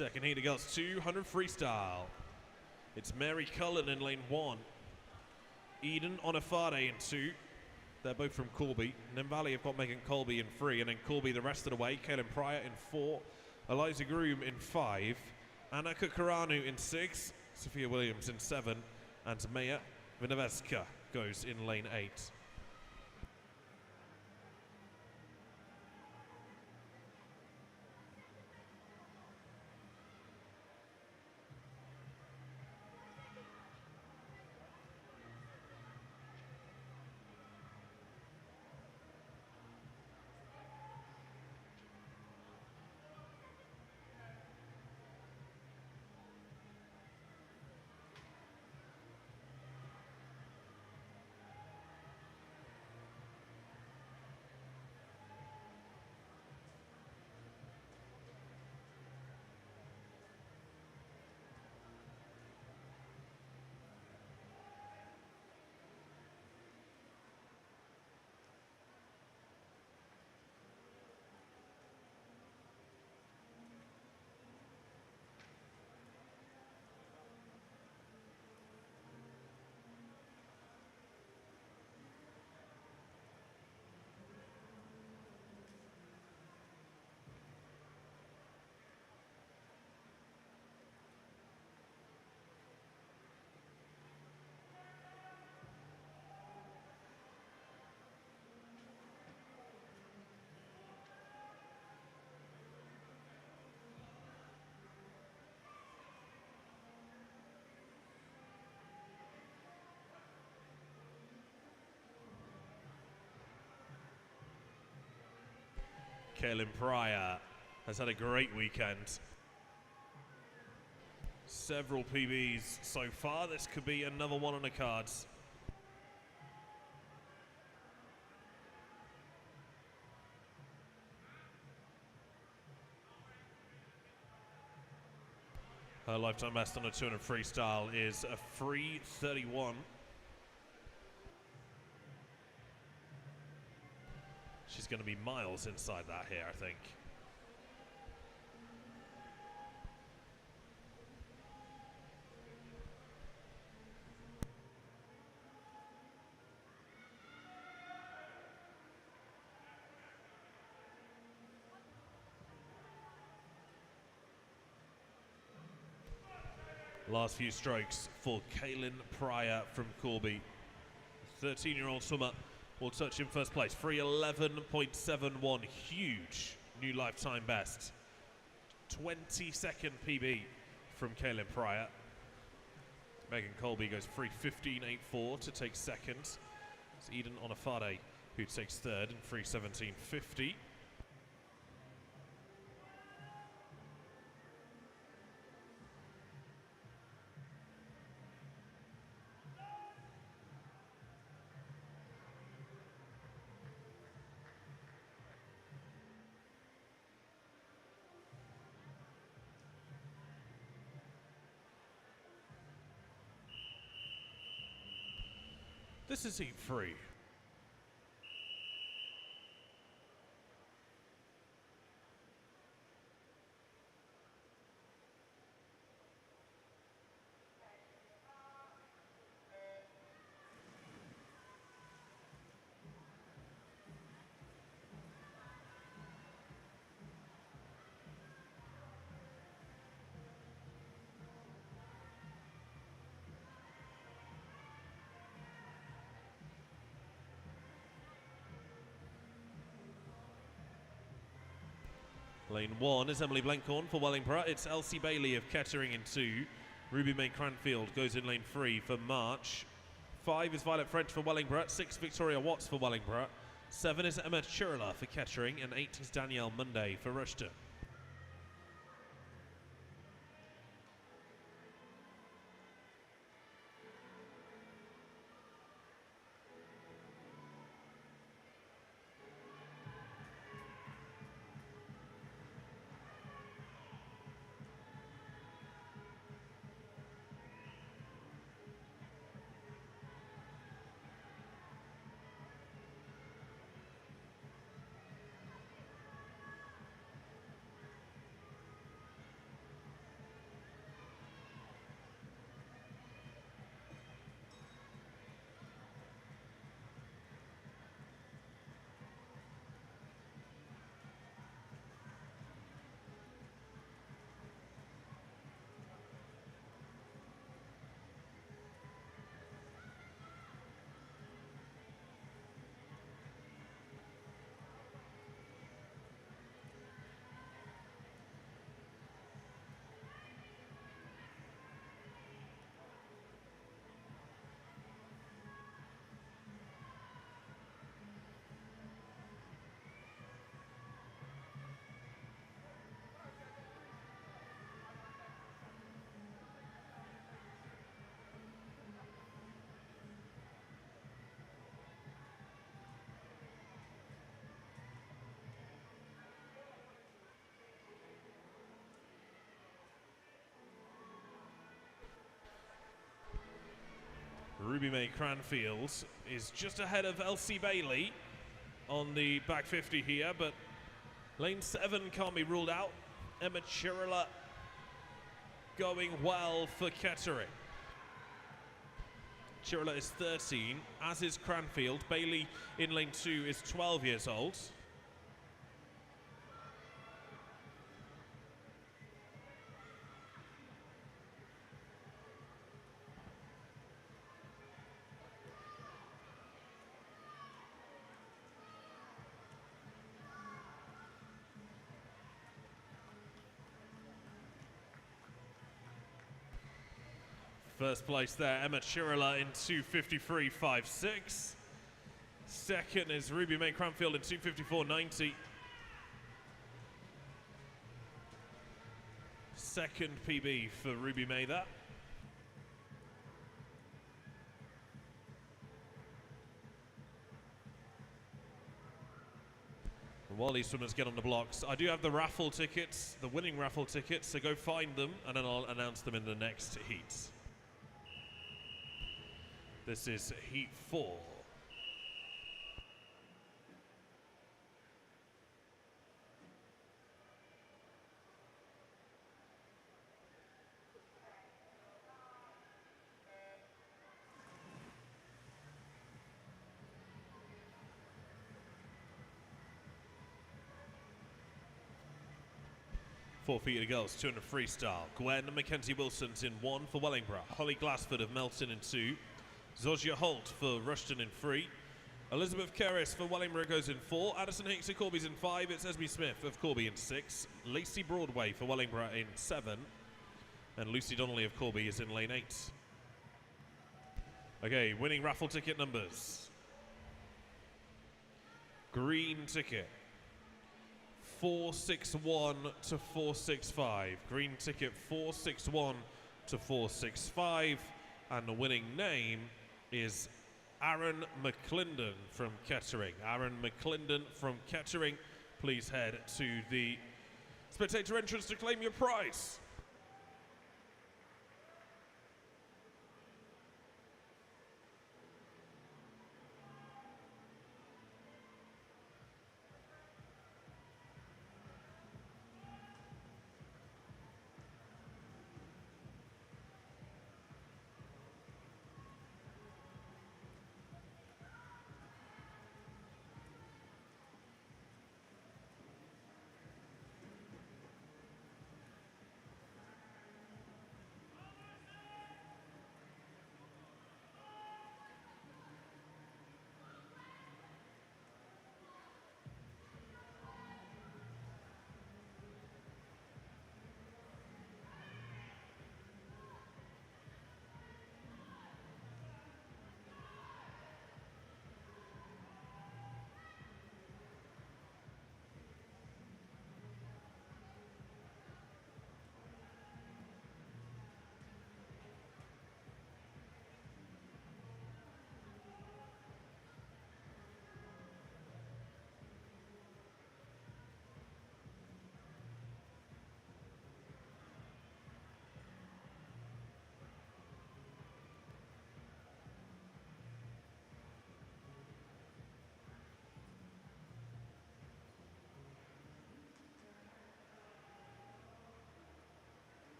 Second heat of girls 200 freestyle. It's Mary Cullen in lane 1. Eden Onifade in 2. They're both from Corby. Nimbali have got Megan Colby in 3, and then Corby the rest of the way. Kaylin Pryor in 4. Eliza Groom in 5. Anna Kukaranu in 6. Sophia Williams in 7. And Maya Vinoveska goes in lane 8. Kaylin Pryor has had a great weekend. Several PBs so far. This could be another one on the cards. Her lifetime best on a 200 freestyle is a 3:31. She's going to be miles inside that here, I think. Last few strokes for Kaylin Pryor from Corby. 13-year-old swimmer will touch in first place. 3:11.71, huge new lifetime best. 22nd PB from Kaylin Pryor. Megan Colby goes 3:15.84 to take second. It's Eden Onifade who takes third in 3:17.50. This is heat 3. Lane 1 is Emily Blencorn for Wellingborough. It's Elsie Bailey of Kettering in 2. Ruby May Cranfield goes in lane 3 for March. 5 is Violet French for Wellingborough. 6 Victoria Watts for Wellingborough. 7 is Emma Chirla for Kettering. And 8 is Danielle Monday for Rushton. Ruby May Cranfield is just ahead of Elsie Bailey on the back 50 here, but lane 7 can't be ruled out. Emma Chirilla going well for Kettering. Chirilla is 13, as is Cranfield. Bailey in lane 2 is 12 years old. First place there, Emma Chirilla in 2:53.56. Second is Ruby May Cranfield in 2:54.90. Second PB for Ruby May there. And while these swimmers get on the blocks, I do have the raffle tickets, the winning raffle tickets, so go find them and then I'll announce them in the next heat. This is heat 4. Four-footed girls, 200 freestyle. Gwen Mackenzie Wilson's in 1 for Wellingborough. Holly Glassford of Melton in 2. Zozia Holt for Rushton in 3. Elizabeth Kerris for Wellingborough goes in 4. Addison Hicks of Corby's in 5. It's Esme Smith of Corby in 6. Lacey Broadway for Wellingborough in 7. And Lucy Donnelly of Corby is in lane 8. Okay, winning raffle ticket numbers. Green ticket, 461 to 465. Green ticket 461 to 465. And the winning name is Aaron McClendon from Kettering. Aaron McClendon from Kettering. Please head to the spectator entrance to claim your prize.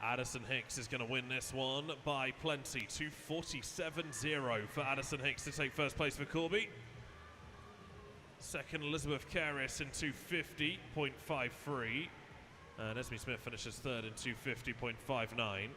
Addison Hicks is going to win this one by plenty. 2:47.0 for Addison Hicks to take first place for Corby. Second, Elizabeth Kerris in 2:50.53. And Esme Smith finishes third in 2:50.59.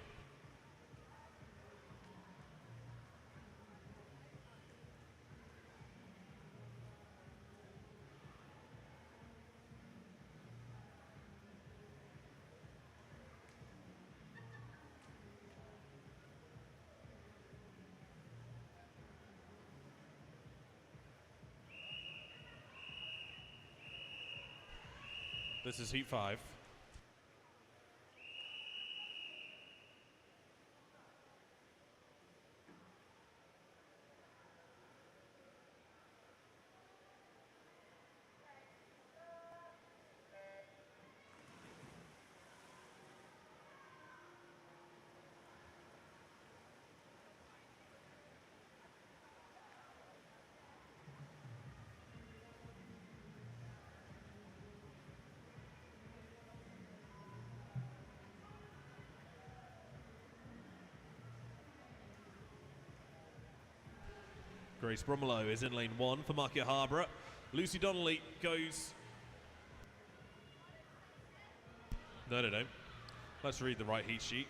This is heat 5. race. Bromelo is in lane 1 for Market Harborough. Lucy Donnelly goes... No. Let's read the right heat sheet.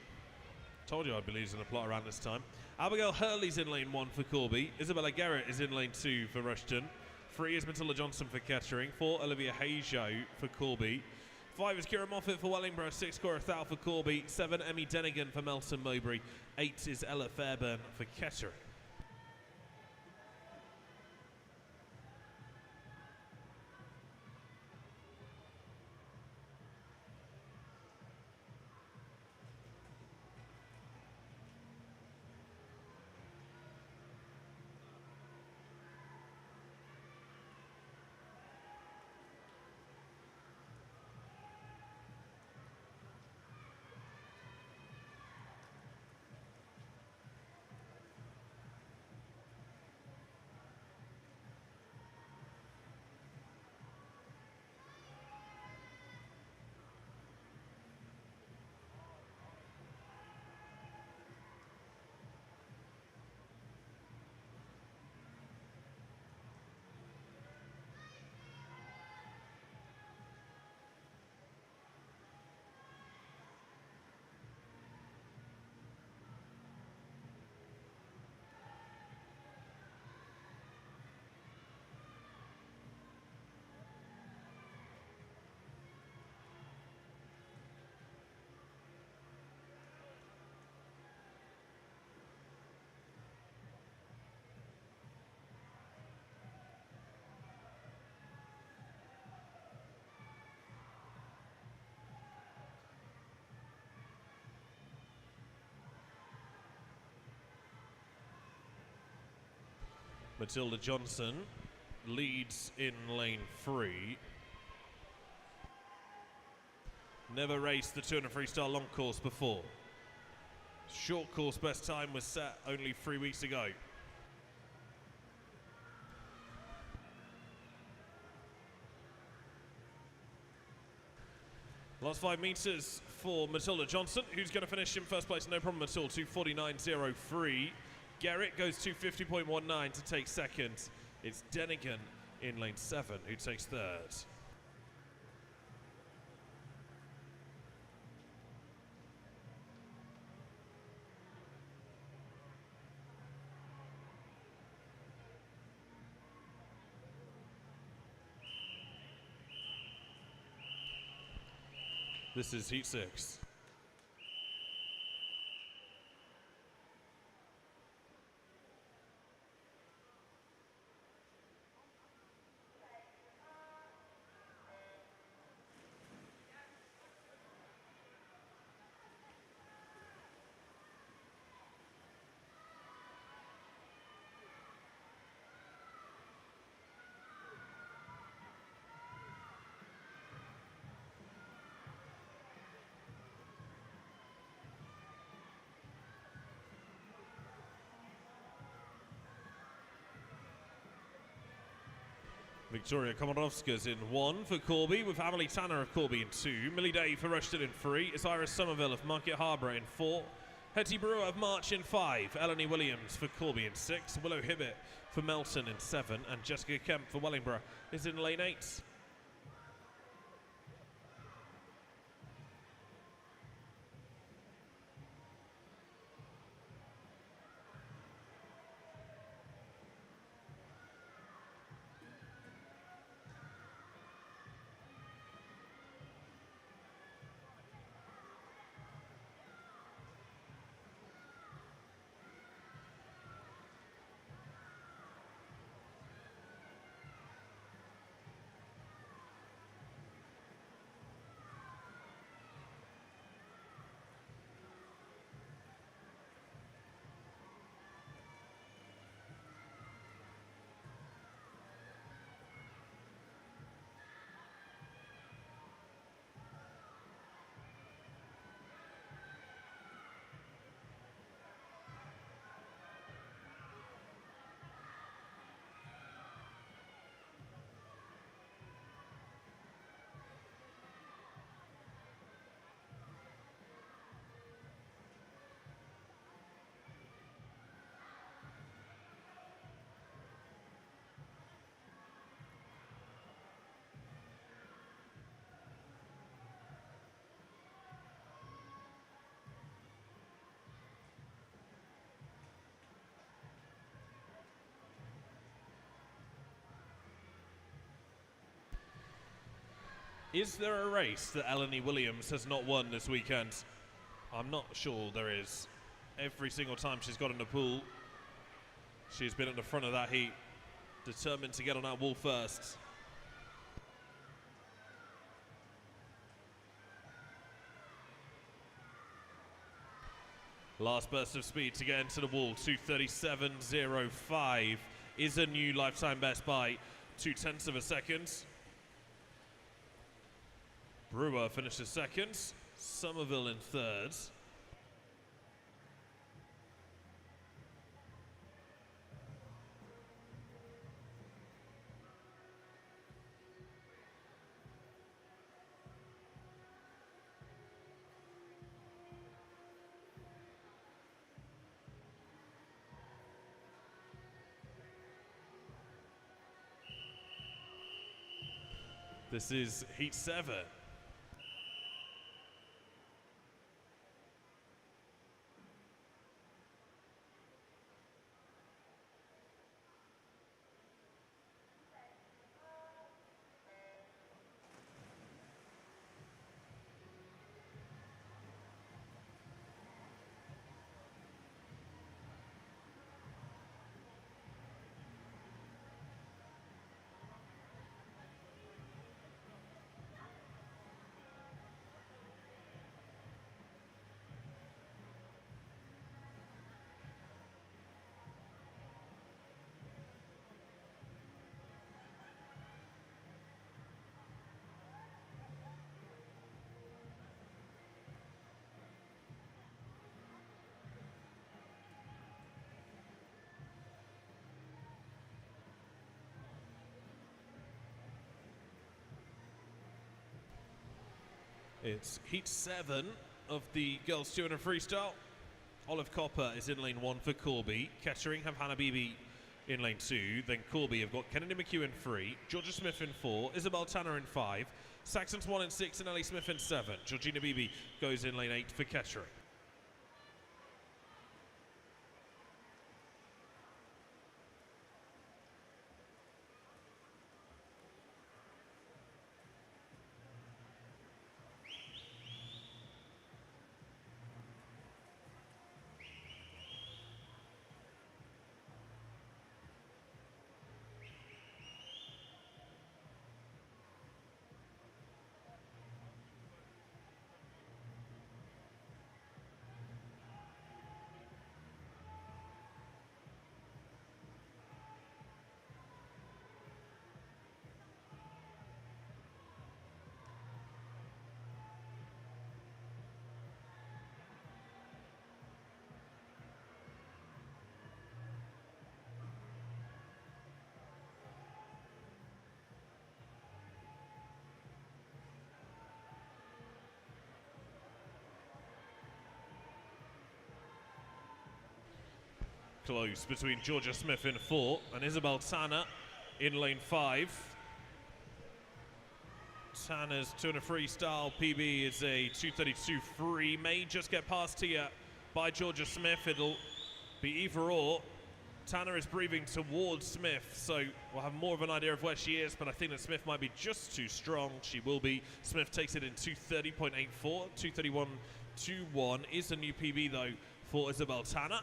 Told you I'd be losing a plot around this time. Abigail Hurley's in lane 1 for Corby. Isabella Garrett is in lane 2 for Rushton. 3 is Matilda Johnson for Kettering. 4, Olivia Hajo for Corby. 5 is Kira Moffat for Wellingborough. 6, Cora Thal for Corby. 7, Emmy Denigan for Melton Mowbray. 8 is Ella Fairburn for Kettering. Matilda Johnson leads in lane 3. Never raced the 200 freestyle long course before. Short course best time was set only 3 weeks ago. Last 5 metres for Matilda Johnson, who's going to finish in first place, no problem at all, 2:49.03. Garrett goes 2:50.19 to take second. It's Denigan in lane 7 who takes third. This is heat 6. Victoria Komodowska's in 1 for Corby, with Emily Tanner of Corby in 2. Millie Day for Rushton in 3. It's Iris Somerville of Market Harborough in 4. Hetty Brewer of March in 5. Eleni Williams for Corby in 6. Willow Hibbett for Melton in 7. And Jessica Kemp for Wellingborough is in lane 8. Is there a race that Eleni Williams has not won this weekend? I'm not sure there is. Every single time she's got in the pool, she's been at the front of that heat, determined to get on that wall first. Last burst of speed to get into the wall, 2:37.05 is a new lifetime best by 0.2 of a second. Brewer finishes second, Somerville in third. This is heat 7. It's heat 7 of the girls 200 freestyle. Olive Copper is in lane 1 for Corby. Kettering have Hannah Beebe in lane 2. Then Corby have got Kennedy McHugh in 3. Georgia Smith in 4. Isabel Tanner in 5. Saxon Swan in 6 and Ellie Smith in 7. Georgina Beebe goes in lane 8 for Kettering. Close between Georgia Smith in 4 and Isabel Tanner in lane 5. Tanner's 200 freestyle PB is a 2:32.3. May just get past here by Georgia Smith. It'll be either or. Tanner is breathing towards Smith, so we'll have more of an idea of where she is, but I think that Smith might be just too strong. She will be. Smith takes it in 2:30.84. 2:31.21 is a new PB though for Isabel Tanner.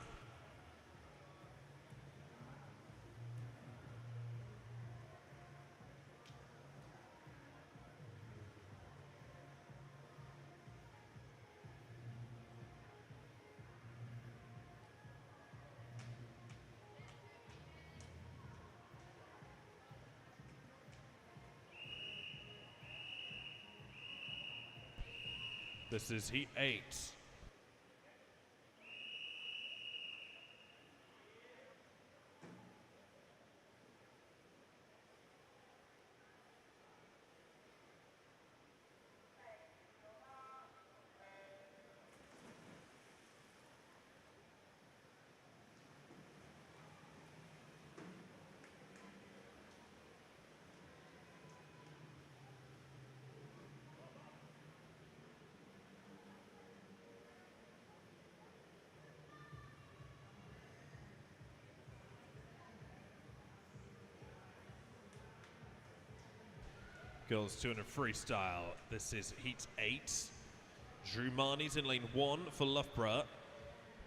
This is heat 8. Girls 200 freestyle. This is heat 8. Drew Marnie's in lane 1 for Loughborough.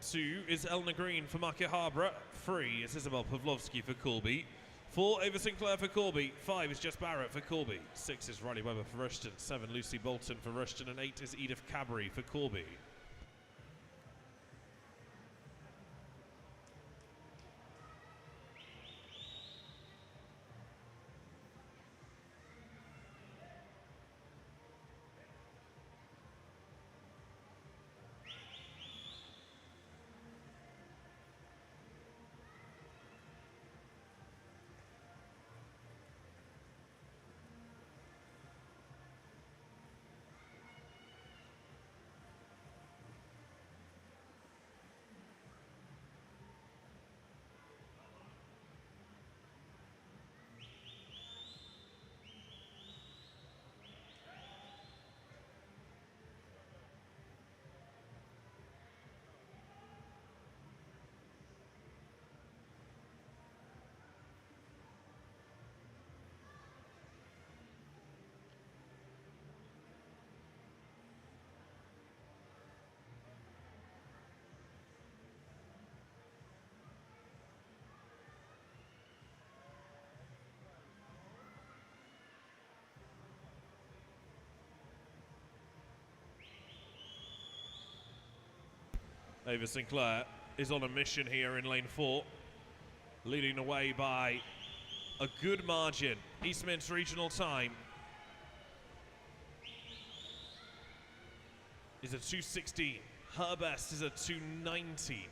2 is Elna Green for Market Harbour. 3 is Isabel Pavlovsky for Corby. 4, Ava Sinclair for Corby. 5 is Jess Barrett for Corby. 6 is Riley Webber for Rushton. 7, Lucy Bolton for Rushton. And 8 is Edith Cadbury for Corby. Ava Sinclair is on a mission here in lane 4, leading the way by a good margin. Eastminster regional time is a 2:16. Her best is a 2:19.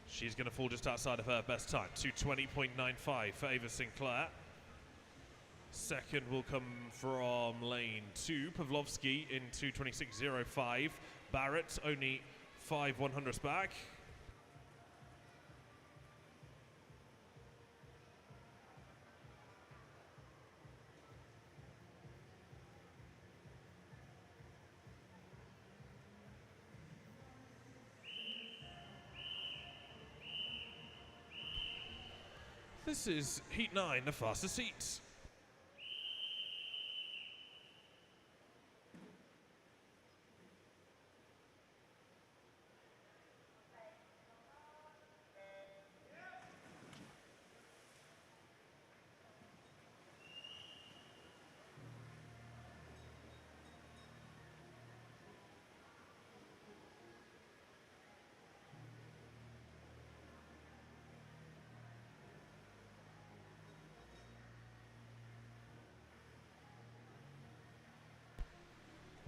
She's going to fall just outside of her best time, 2:20.95 for Ava Sinclair. Second will come from lane 2, Pavlovsky in 2:26.05. Barrett only 5/100ths back. This is heat 9, the fastest heat.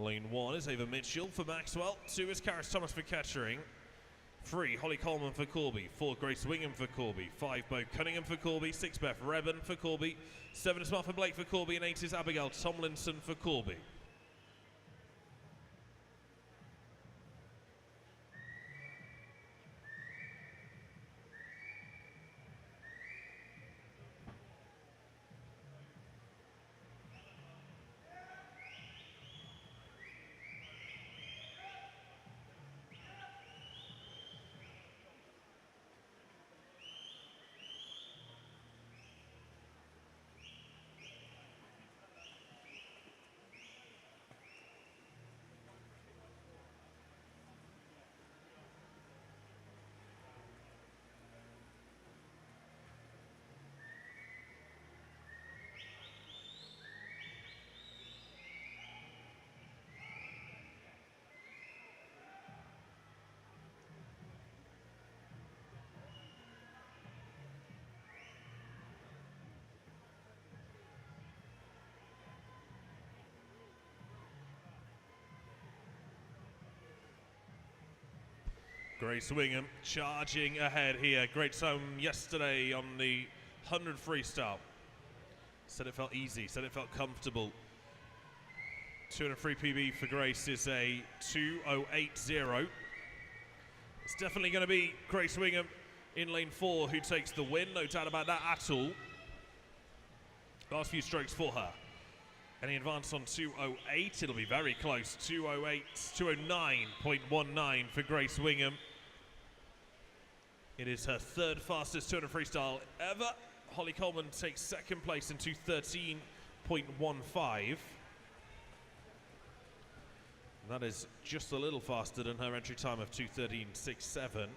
Lane 1 is Ava Mitchell for Maxwell. 2 is Karis Thomas for Kettering. 3, Holly Coleman for Corby. 4, Grace Wingham for Corby. 5, Bo Cunningham for Corby. 6, Beth Reben for Corby. 7 is Martha Blake for Corby. And 8 is Abigail Tomlinson for Corby. Grace Wingham charging ahead here. Great zone yesterday on the 100 freestyle. Said it felt easy, said it felt comfortable. 203 PB for Grace is a 2:08.0. It's definitely going to be Grace Wingham in lane 4 who takes the win, no doubt about that at all. Last few strokes for her. Any advance on 2:08, it'll be very close. 2:09.19 for Grace Wingham. It is her third fastest 200 freestyle ever. Holly Coleman takes second place in 2:13.99. 2:13.15. That is just a little faster than her entry time of 2:13.67.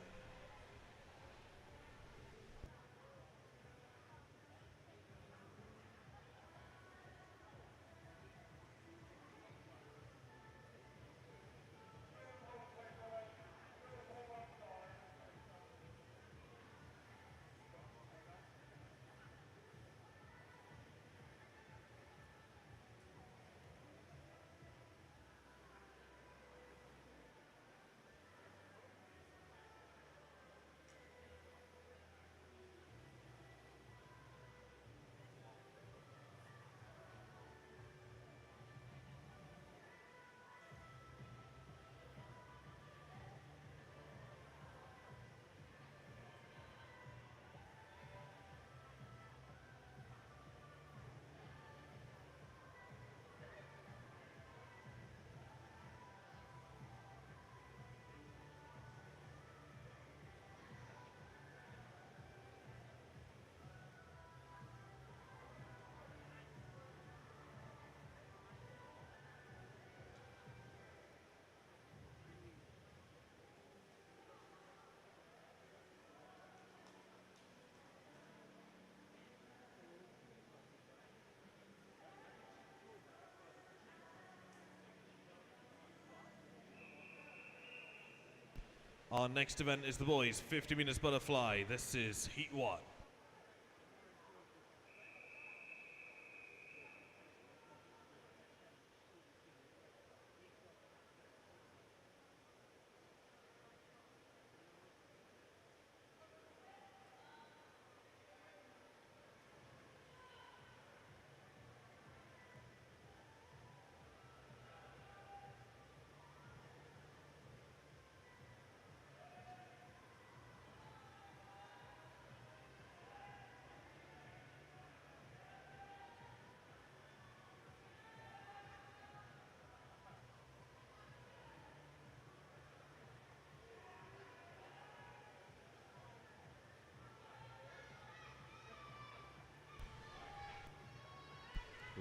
Our next event is the boys 50 meters butterfly. This is Heat 1.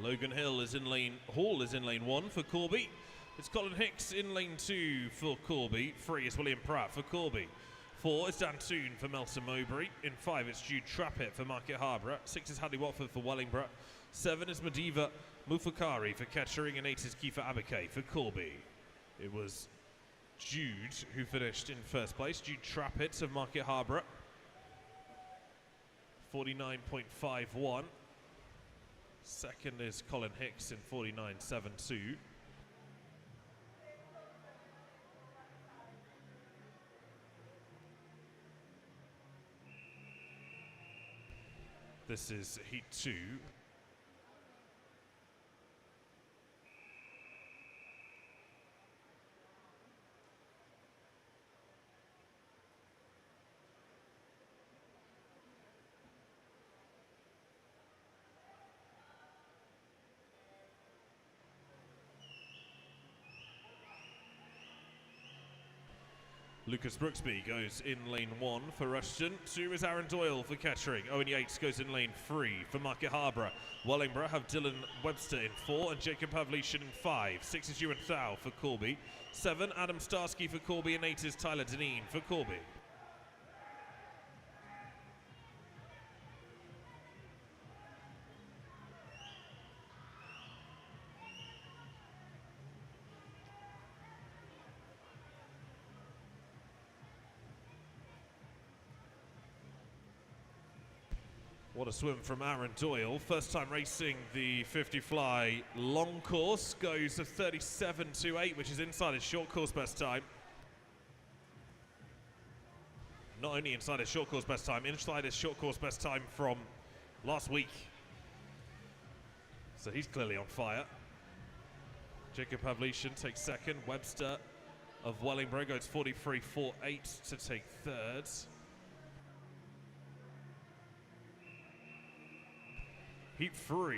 Logan Hall is in lane 1 for Corby. It's Colin Hicks in lane 2 for Corby. 3 is William Pratt for Corby. 4 is Dan Toon for Melton Mowbray. In 5 it's Jude Trappett for Market Harborough. 6 is Hadley Watford for Wellingborough. 7 is Madiva Mufakari for Kettering, and 8 is Kiefer Abake for Corby. It was Jude who finished in first place. Jude Trappett of Market Harborough. 49.51. Second is Colin Hicks in 49.72. This is Heat 2. Lucas Brooksby goes in lane 1 for Rushton. 2 is Aaron Doyle for Kettering. Owen Yates goes in lane 3 for Market Harborough. Wellingborough have Dylan Webster in 4 and Jacob Pavlishan in 5. 6 is Ewan Thau for Corby. 7, Adam Starsky for Corby, and 8 is Tyler Deneen for Corby. What a swim from Aaron Doyle. First time racing the 50 fly long course. Goes a 37.28, which is inside his short course best time. Not only inside his short course best time, inside his short course best time from last week. So he's clearly on fire. Jacob Pavlishan takes second. Webster of Wellingborough goes 43.48 to take third. Heat 3.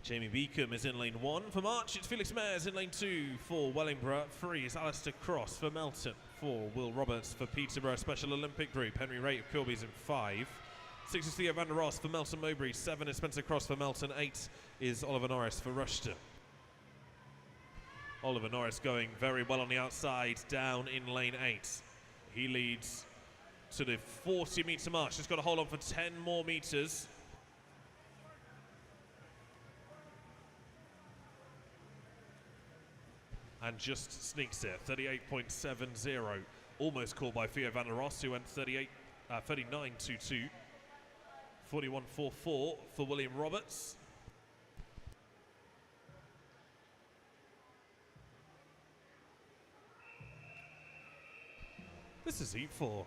Jamie Beacom is in lane 1 for March. It's Felix Mayers in lane 2 for Wellingborough. 3 is Alistair Cross for Melton. 4, Will Roberts for Peterborough Special Olympic Group. Henry Rate of Corby's in 5. 6 is Theo van der Ross for Melton Mowbray. 7 is Spencer Cross for Melton. 8 is Oliver Norris for Rushton. Oliver Norris going very well on the outside, down in lane 8. He leads to the 40-metre march. He's got to hold on for 10 more metres. And just sneaks it, 38.70. Almost caught by Theo van der Ross, who went 39.22. 41.44 for William Roberts. This is heat 4.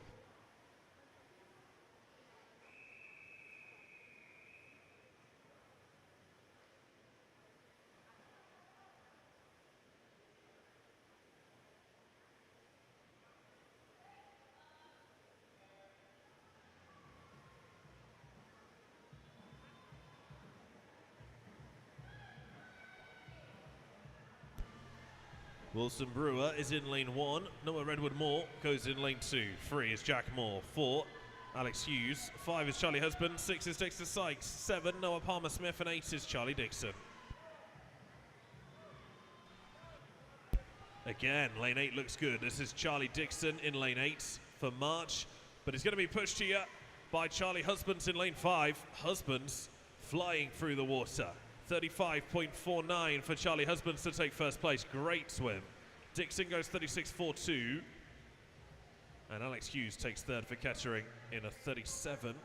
Wilson Brewer is in lane 1. Noah Redwood Moore goes in lane 2. 3 is Jack Moore. 4, Alex Hughes. 5 is Charlie Husband. 6 is Dexter Sykes. 7, Noah Palmer Smith. And 8 is Charlie Dixon. Again, lane 8 looks good. This is Charlie Dixon in lane 8 for March. But he's going to be pushed here by Charlie Husbands in lane 5. Husbands flying through the water. 35.49 for Charlie Husbands to take first place. Great swim. Dixon goes 36.42. And Alex Hughes takes third for Kettering in a 37.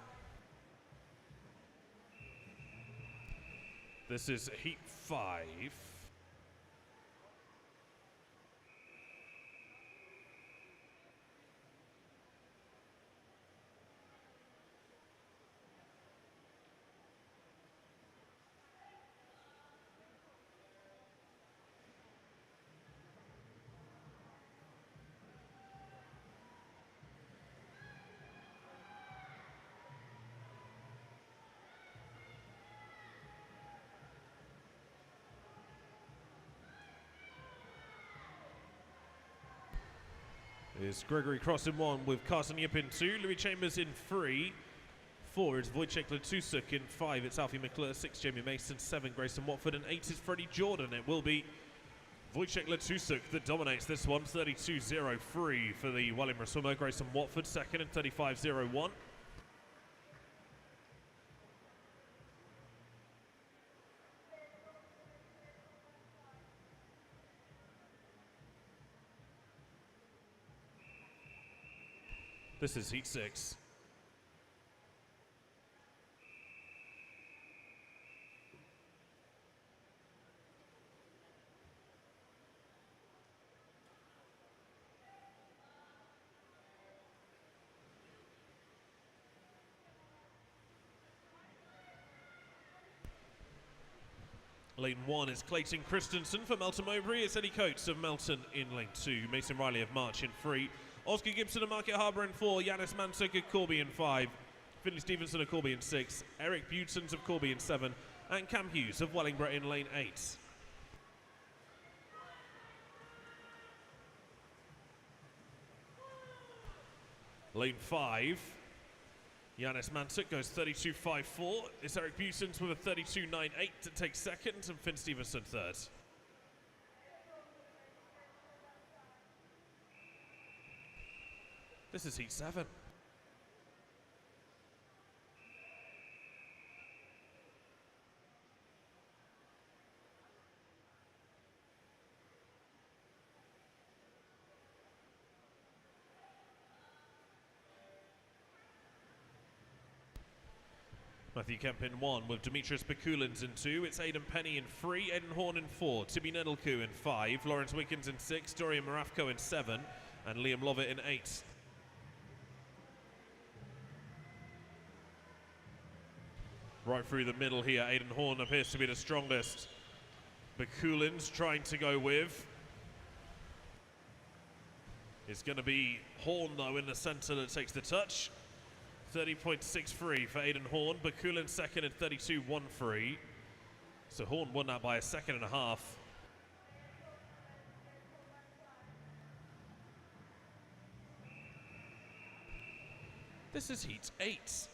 This is heat 5. Is Gregory Cross in 1 with Carson Yip in 2, Louis Chambers in 3, 4 is Wojciech Letusuk in 5, it's Alfie McClure, 6 Jamie Mason, 7 Grayson Watford, and 8 is Freddie Jordan. It will be Wojciech Letusuk that dominates this one, 32.03 for the Wellingborough swimmer. Grayson Watford second in 35.01. This is heat 6. Lane 1 is Clayton Christensen for Melton Mowbray. It's Eddie Coates of Melton in lane 2. Mason Riley of March in 3. Oscar Gibson of Market Harbour in 4, Yanis Mansuk of Corby in 5, Finley Stevenson of Corby in 6, Eric Butons of Corby in 7, and Cam Hughes of Wellingborough in lane 8. Lane 5, Yanis Mansuk goes 32.54. It's Eric Butons with a 32.98 to take second, and Finn Stevenson third. This is heat 7. Matthew Kemp in 1 with Demetrius Bakulins in 2. It's Aidan Penny in 3, Aidan Horn in 4, Tibi Nedelku in 5, Lawrence Wickens in 6, Dorian Marafko in 7, and Liam Lovett in 8. Right through the middle here, Aidan Horn appears to be the strongest. Bakulins trying to go with. It's going to be Horn, though, in the centre that takes the touch. 30.63 for Aidan Horn. Bakulin second at 32.13. So Horn won that by a second and a half. This is heat 8.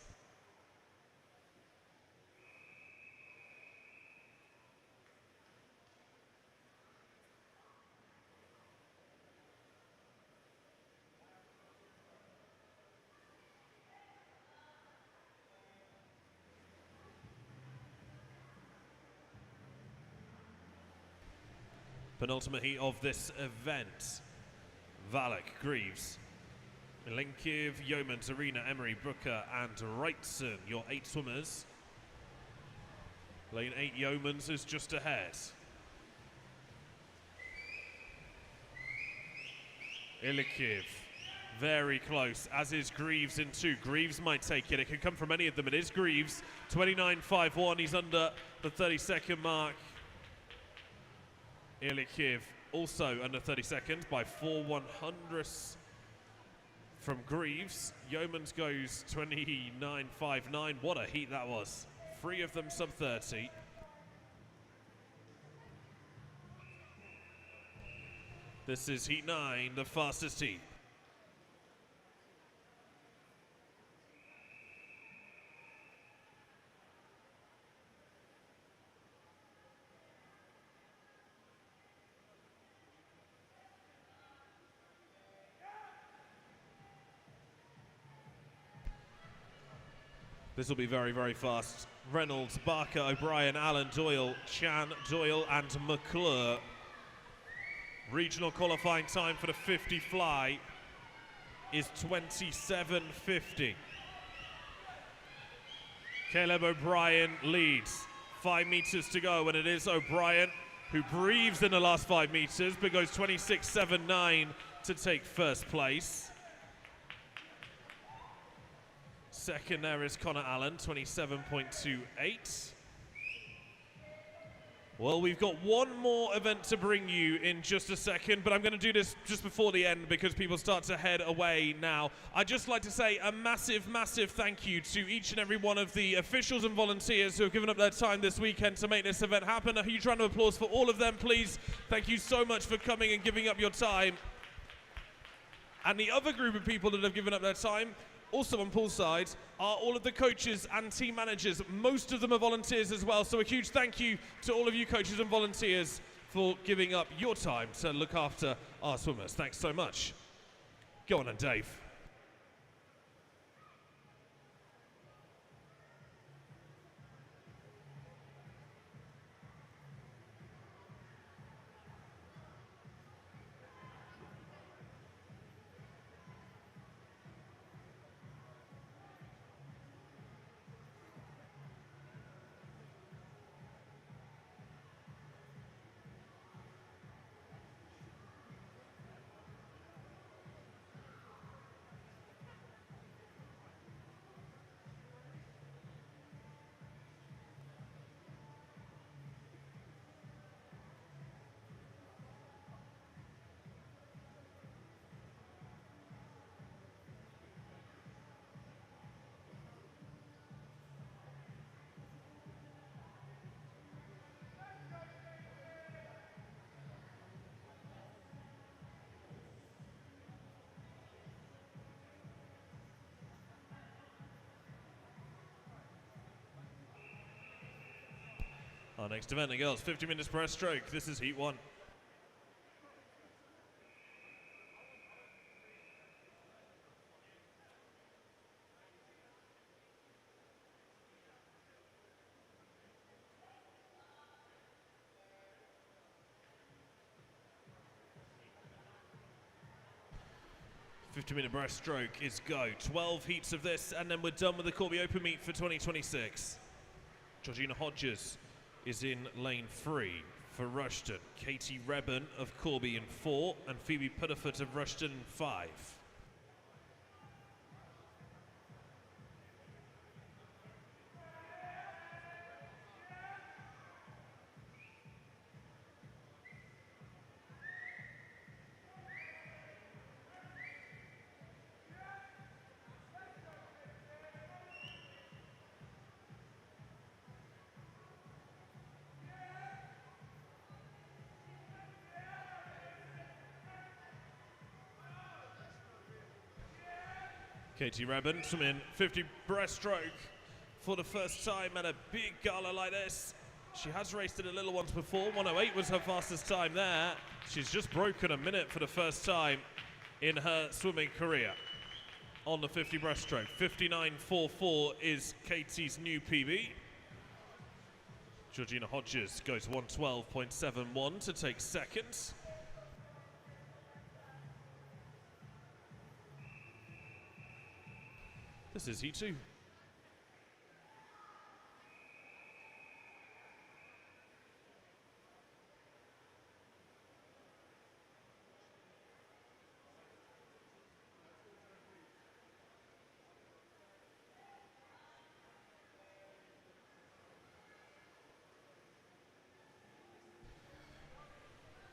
Penultimate heat of this event. Valak, Greaves, Milenkiv, Yeoman, Arena, Emery, Brooker, and Wrightson, your 8 swimmers. Lane 8 Yeomans is just ahead. Ilikiv, very close, as is Greaves in 2. Greaves might take it. It could come from any of them. It is Greaves, 29.51. He's under the 30-second mark. Ilikiv also under 30 seconds by 4/100ths from Greaves. Yeomans goes 29.59. What a heat that was. 3 of them sub 30. This is heat 9, the fastest heat. This will be very, very fast. Reynolds, Barker, O'Brien, Allen, Doyle, Chan, Doyle, and McClure. Regional qualifying time for the 50 fly is 27.50. Caleb O'Brien leads. 5 meters to go, and it is O'Brien who breathes in the last 5 meters, but goes 26.79 to take first place. Second there is Connor Allen, 27.28. Well, we've got one more event to bring you in just a second, but I'm going to do this just before the end because people start to head away now. I'd just like to say a massive, massive thank you to each and every one of the officials and volunteers who have given up their time this weekend to make this event happen. A huge round of applause for all of them, please. Thank you so much for coming and giving up your time. And the other group of people that have given up their time, also on poolside, are all of the coaches and team managers. Most of them are volunteers as well, so a huge thank you to all of you coaches and volunteers for giving up your time to look after our swimmers. Thanks so much. Go on then, Dave. Our next event, the girls, 50 minutes breaststroke. This is heat 1. Minute breaststroke is go. 12 heats of this, and then we're done with the Corby Open Meet for 2026. Georgina Hodges is in lane 3 for Rushton. Katie Rebben of Corby in 4, and Phoebe Putterfoot of Rushton in 5. Katie Rebben swimming 50 breaststroke for the first time at a big gala like this. She has raced it a little once before. 1:08 was her fastest time there. She's just broken a minute for the first time in her swimming career on the 50 breaststroke. 59.44 is Katie's new PB. Georgina Hodges goes 1:12.71 to take second. This is heat 2.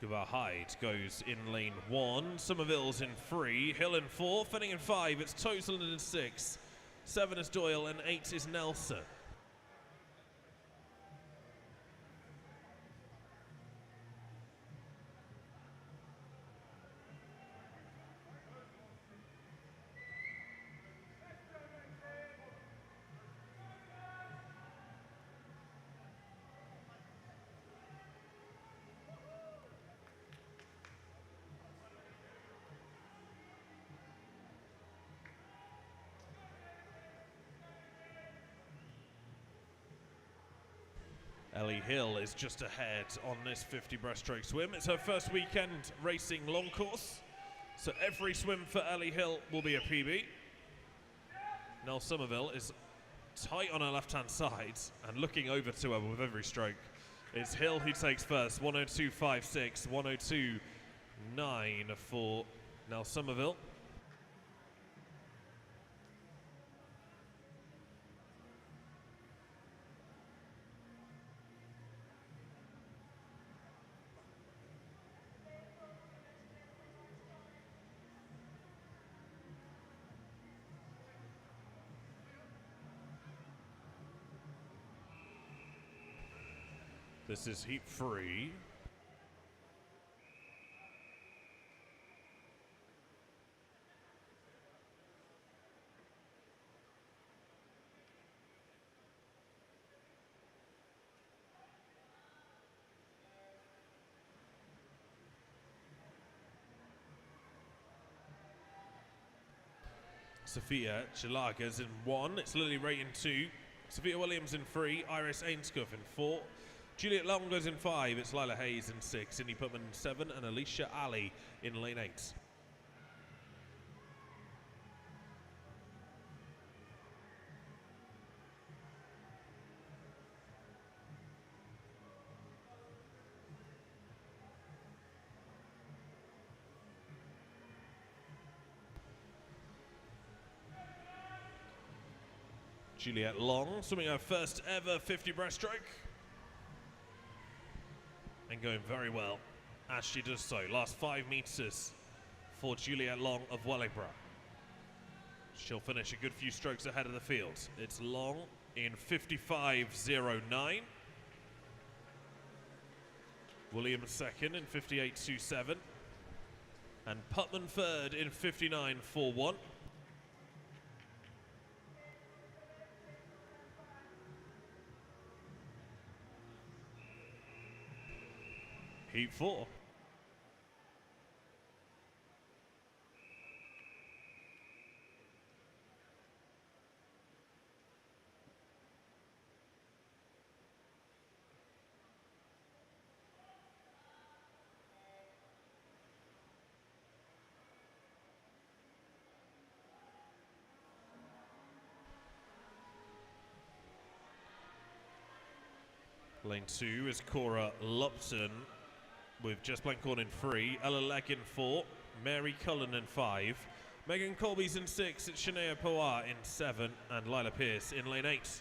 Guvar Hyde goes in lane 1, Somerville's in 3, Hill in 4, Fenning in 5, it's Toseland in 6, 7 is Doyle and 8 is Nelson. Ellie Hill is just ahead on this 50 breaststroke swim. It's her first weekend racing long course, so every swim for Ellie Hill will be a PB. Nell Somerville is tight on her left-hand side and looking over to her with every stroke. It's Hill who takes first, 1:02.56, 1:02.9 for Nell Somerville. This is heat 3. Sophia Chilaga's in 1, it's Lily Ray in 2, Sophia Williams in 3, Iris Ainscough in 4, Juliet Long goes in 5, it's Lila Hayes in 6, Cindy Putman in 7, and Alicia Ali in lane 8. Juliet Long swimming her first ever 50 breaststroke. And going very well as she does so. Last 5 meters for Juliet Long of Wellingborough. She'll finish a good few strokes ahead of the field. It's Long in 55.09. Williams second in 58.27. And Putman third in 59.41. Heat 4. Lane 2 is Cora Lupton with Jess Blankhorn in 3, Ella Legg in 4, Mary Cullen in 5, Megan Colby's in 6, it's Shania Pawar in 7, and Lila Pierce in lane 8.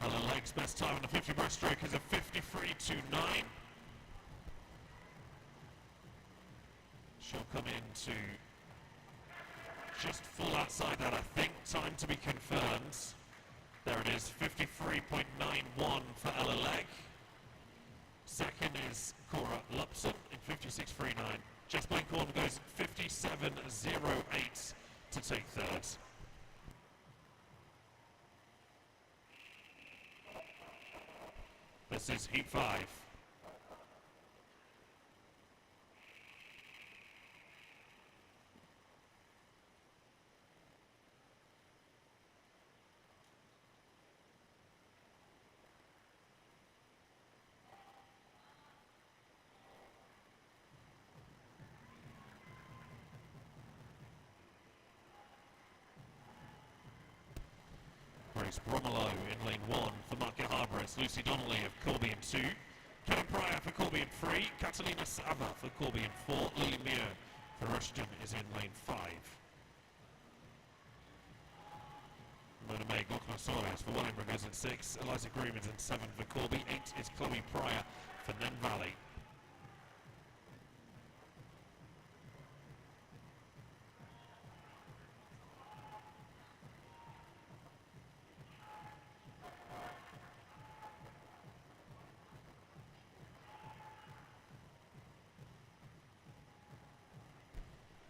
Ella Legg's best time on the 50 breaststroke is a 53.29. She'll come in to just full outside that, I think. Time to be confirmed. There it is, 53.91 for Ella Legg. Second is Cora Lupson in 56.39. Jess Blankhorn goes 57.08 to take third. This is heat 5. Grace Bromelo in lane 1 for Market Harbour. It's Lucy Donnelly of Corby in 2. Kevin Pryor for Corby in 3. Catalina Sava for Corby in 4. Lily Muir for Rushton is in lane 5. Mona May Gokna Soares for Wellingborough goes in 6. Eliza Groom is in 7 for Corby. 8 is Chloe Pryor for Nen Valley.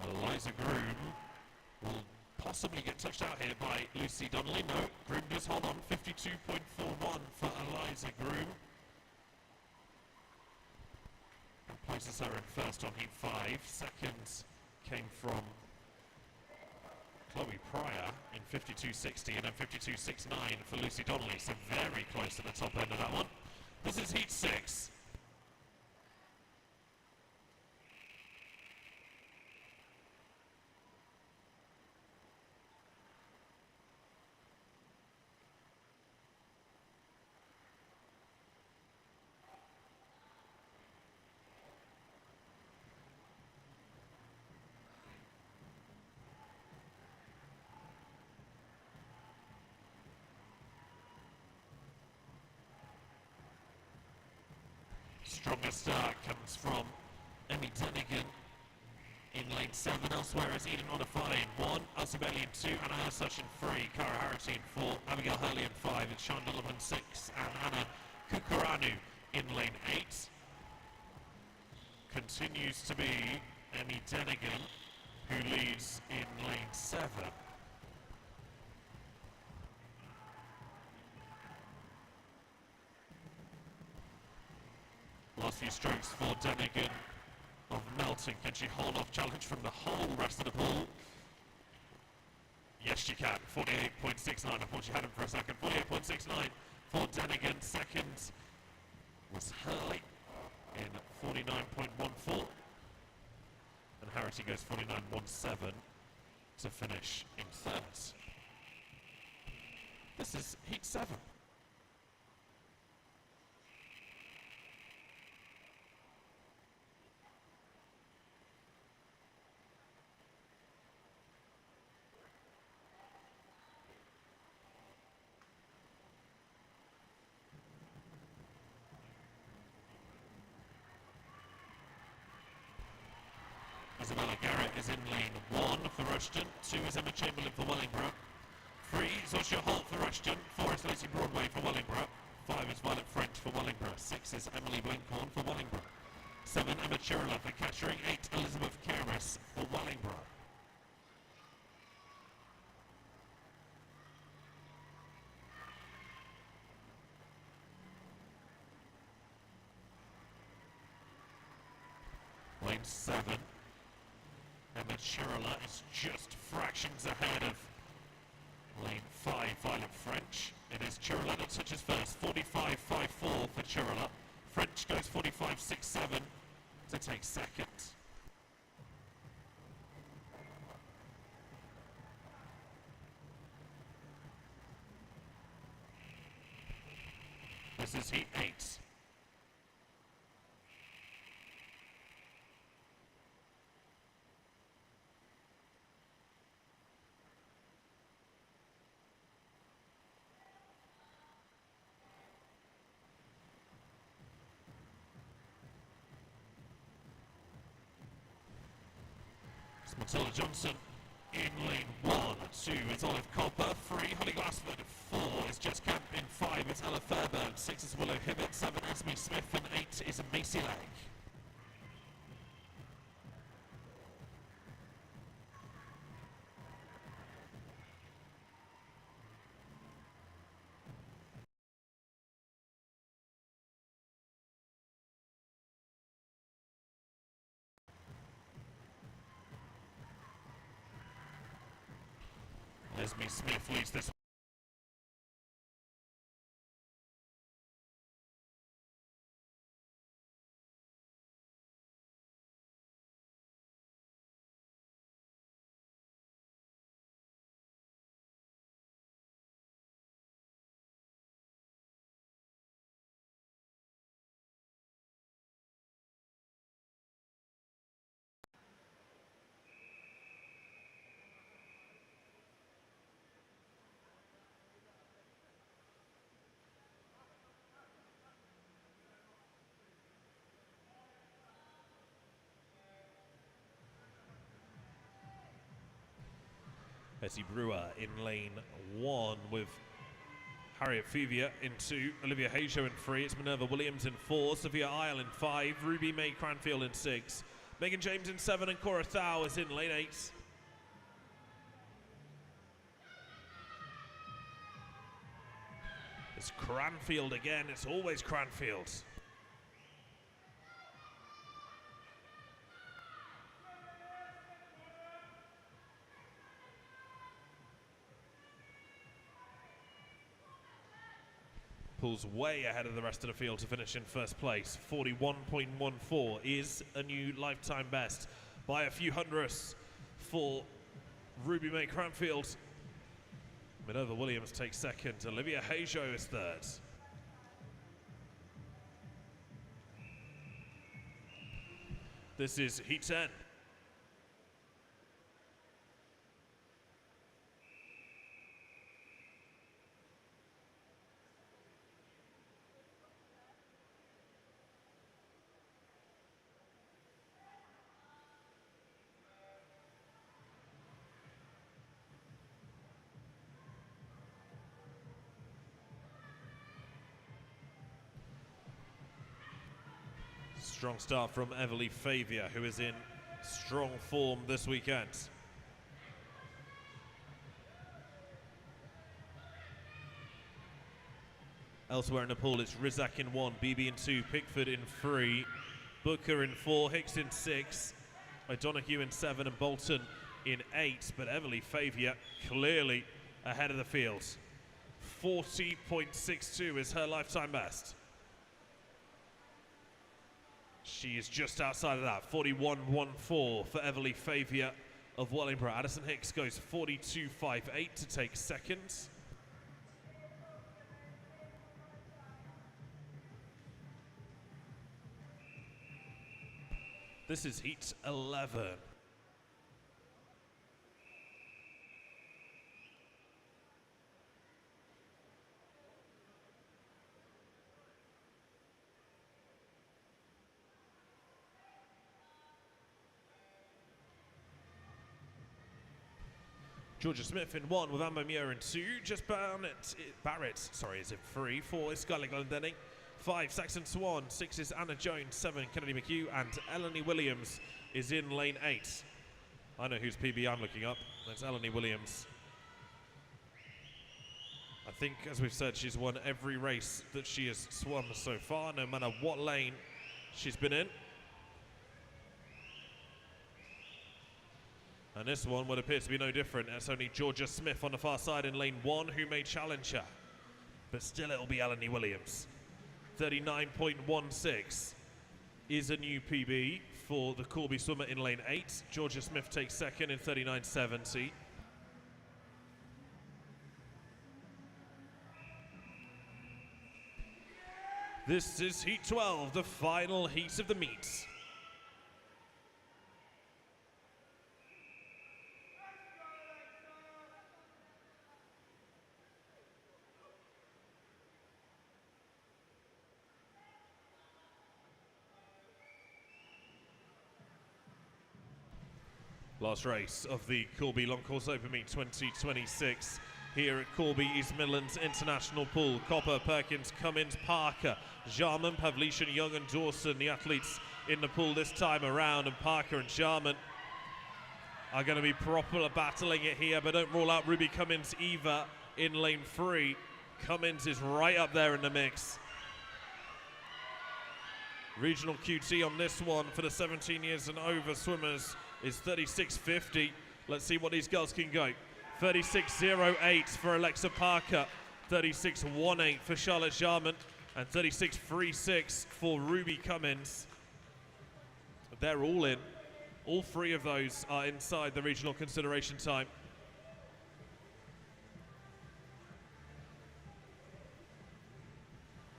Eliza Groom will possibly get touched out here by Lucy Donnelly. No, Groom does hold on. 52.41 for Eliza Groom. And places her in first on heat 5. Second came from Chloe Pryor in 52.60 and then 52.69 for Lucy Donnelly. So very close to the top end of that one. This is heat 6. Strongest start comes from Emmy Denigan in lane 7. Elsewhere is Eden Onifale in 1, Elsie Bailey in 2, Anna Ursuch in 3, Cara Harity in 4, Abigail Hurley in 5, and Sean Donovan 6, and Anna Kukuranu in lane 8. Continues to be Emmy Denigan, who leads in lane 7. Last few strokes for Denigan of Melton. Can she hold off challenge from the whole rest of the pool? Yes, she can. 48.69. I thought she had him for a second. 48.69 for Denigan. Second was Hurley in 49.14. And Harity goes 49.17 to finish in third. This is heat 7. Isabella Garrett is in lane 1 for Rushton, 2 is Emma Chamberlain for Wellingborough, 3 is Osha Holt for Rushton, 4 is Lucy Broadway for Wellingborough, 5 is Violet French for Wellingborough, 6 is Emily Blenkhorn for Wellingborough, 7 Emma Chirilla for Kettering, 8 Elizabeth Keras for Wellingborough. Lane 7. Emma Chirilla is just fractions ahead of lane 5, Violet French. It is Chirilla that touches first, 45.54 for Chirilla. French goes 45.67 to take second. This is heat 8. Matilda Johnson in lane 1. 2 is Olive Copper. 3, Holly Glassford. 4 is Jess Camp. In 5 is Ella Fairburn. 6 is Willow Hibbett. 7 Esme Smith. And 8 is Macy Leg. Esme Smith leads this. Bessie Brewer in lane 1 with Harriet Fevia in 2, Olivia Hajo in 3, it's Minerva Williams in 4, Sophia Isle in 5, Ruby May Cranfield in 6, Megan James in 7, and Cora Thao is in lane 8. It's Cranfield again, it's always Cranfield. Pulls way ahead of the rest of the field to finish in first place. 41.14 is a new lifetime best by a few hundredths for Ruby May Cranfield. Minerva Williams takes second. Olivia Hajo is third. This is Heat 10. Strong start from Everly Favia, who is in strong form this weekend. Elsewhere in the pool, it's Rizak in 1, BB in 2, Pickford in 3, Booker in 4, Hicks in 6, O'Donoghue in 7, and Bolton in 8. But Everly Favia clearly ahead of the field. 40.62 is her lifetime best. She is just outside of that, 41.14 for Everly Favia of Wellingborough. Addison Hicks goes 42.58 to take second. This is Heat 11. Georgia Smith in 1 with Amber Muir in 2. Just Barrett is in 3. 4 is Skylar Glendenning. 5, Saxon Swan. 6 is Anna Jones. 7, Kennedy McHugh. And Eleni Williams is in lane 8. I know whose PB I'm looking up. That's Eleni Williams. I think, as we've said, she's won every race that she has swum so far, no matter what lane she's been in. And this one would appear to be no different. It's only Georgia Smith on the far side in lane 1 who may challenge her. But still it'll be Eleni Williams. 39.16 is a new PB for the Corby swimmer in lane 8. Georgia Smith takes second in 39.70. This is Heat 12, the final heat of the meet. Last race of the Corby Long Course Open Meet 2026 here at Corby East Midlands International Pool. Copper, Perkins, Cummins, Parker, Jarman, Pavlishan, Young and Dawson, the athletes in the pool this time around, and Parker and Jarman are going to be proper battling it here, but don't rule out Ruby Cummins either in lane 3. Cummins is right up there in the mix. Regional QT on this one for the 17 years and over swimmers is 36.50. Let's see what these girls can go. 36.08 for Alexa Parker, 36.18 for Charlotte Jarman, and 36.36 for Ruby Cummins. They're all in. All 3 of those are inside the regional consideration time.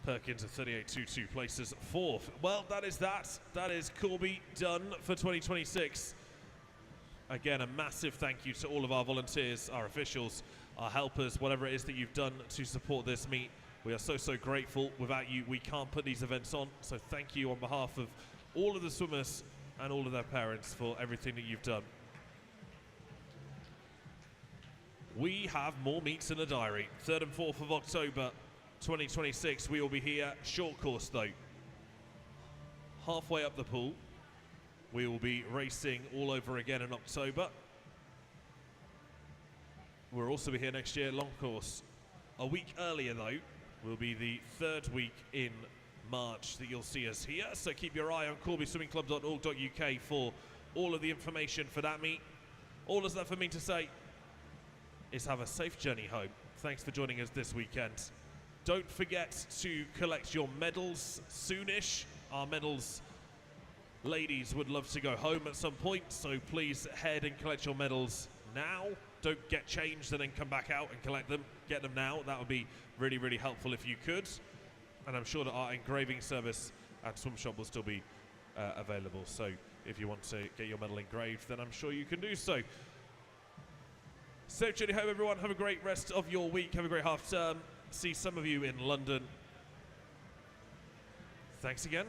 Perkins at 38.22 places 4th. Well, that is that. That is Corby done for 2026. Again, a massive thank you to all of our volunteers, our officials, our helpers, whatever it is that you've done to support this meet. We are so, so grateful. Without you, we can't put these events on. So thank you on behalf of all of the swimmers and all of their parents for everything that you've done. We have more meets in the diary. 3rd and 4th of October 2026, we will be here. Short course though. Halfway up the pool. We will be racing all over again in October. We'll also be here next year, long course. A week earlier though, will be the 3rd week in March that you'll see us here. So keep your eye on corbyswimmingclub.org.uk for all of the information for that meet. All that's left for me to say is have a safe journey home. Thanks for joining us this weekend. Don't forget to collect your medals soonish. Our medals ladies would love to go home at some point, so please head and collect your medals now. Don't get changed and then come back out and collect them. Get them now. That would be really, really helpful if you could. And I'm sure that our engraving service at Swim Shop will still be available. So if you want to get your medal engraved, then I'm sure you can do so. Safe journey home, everyone. Have a great rest of your week. Have a great half term. See some of you in London. Thanks again.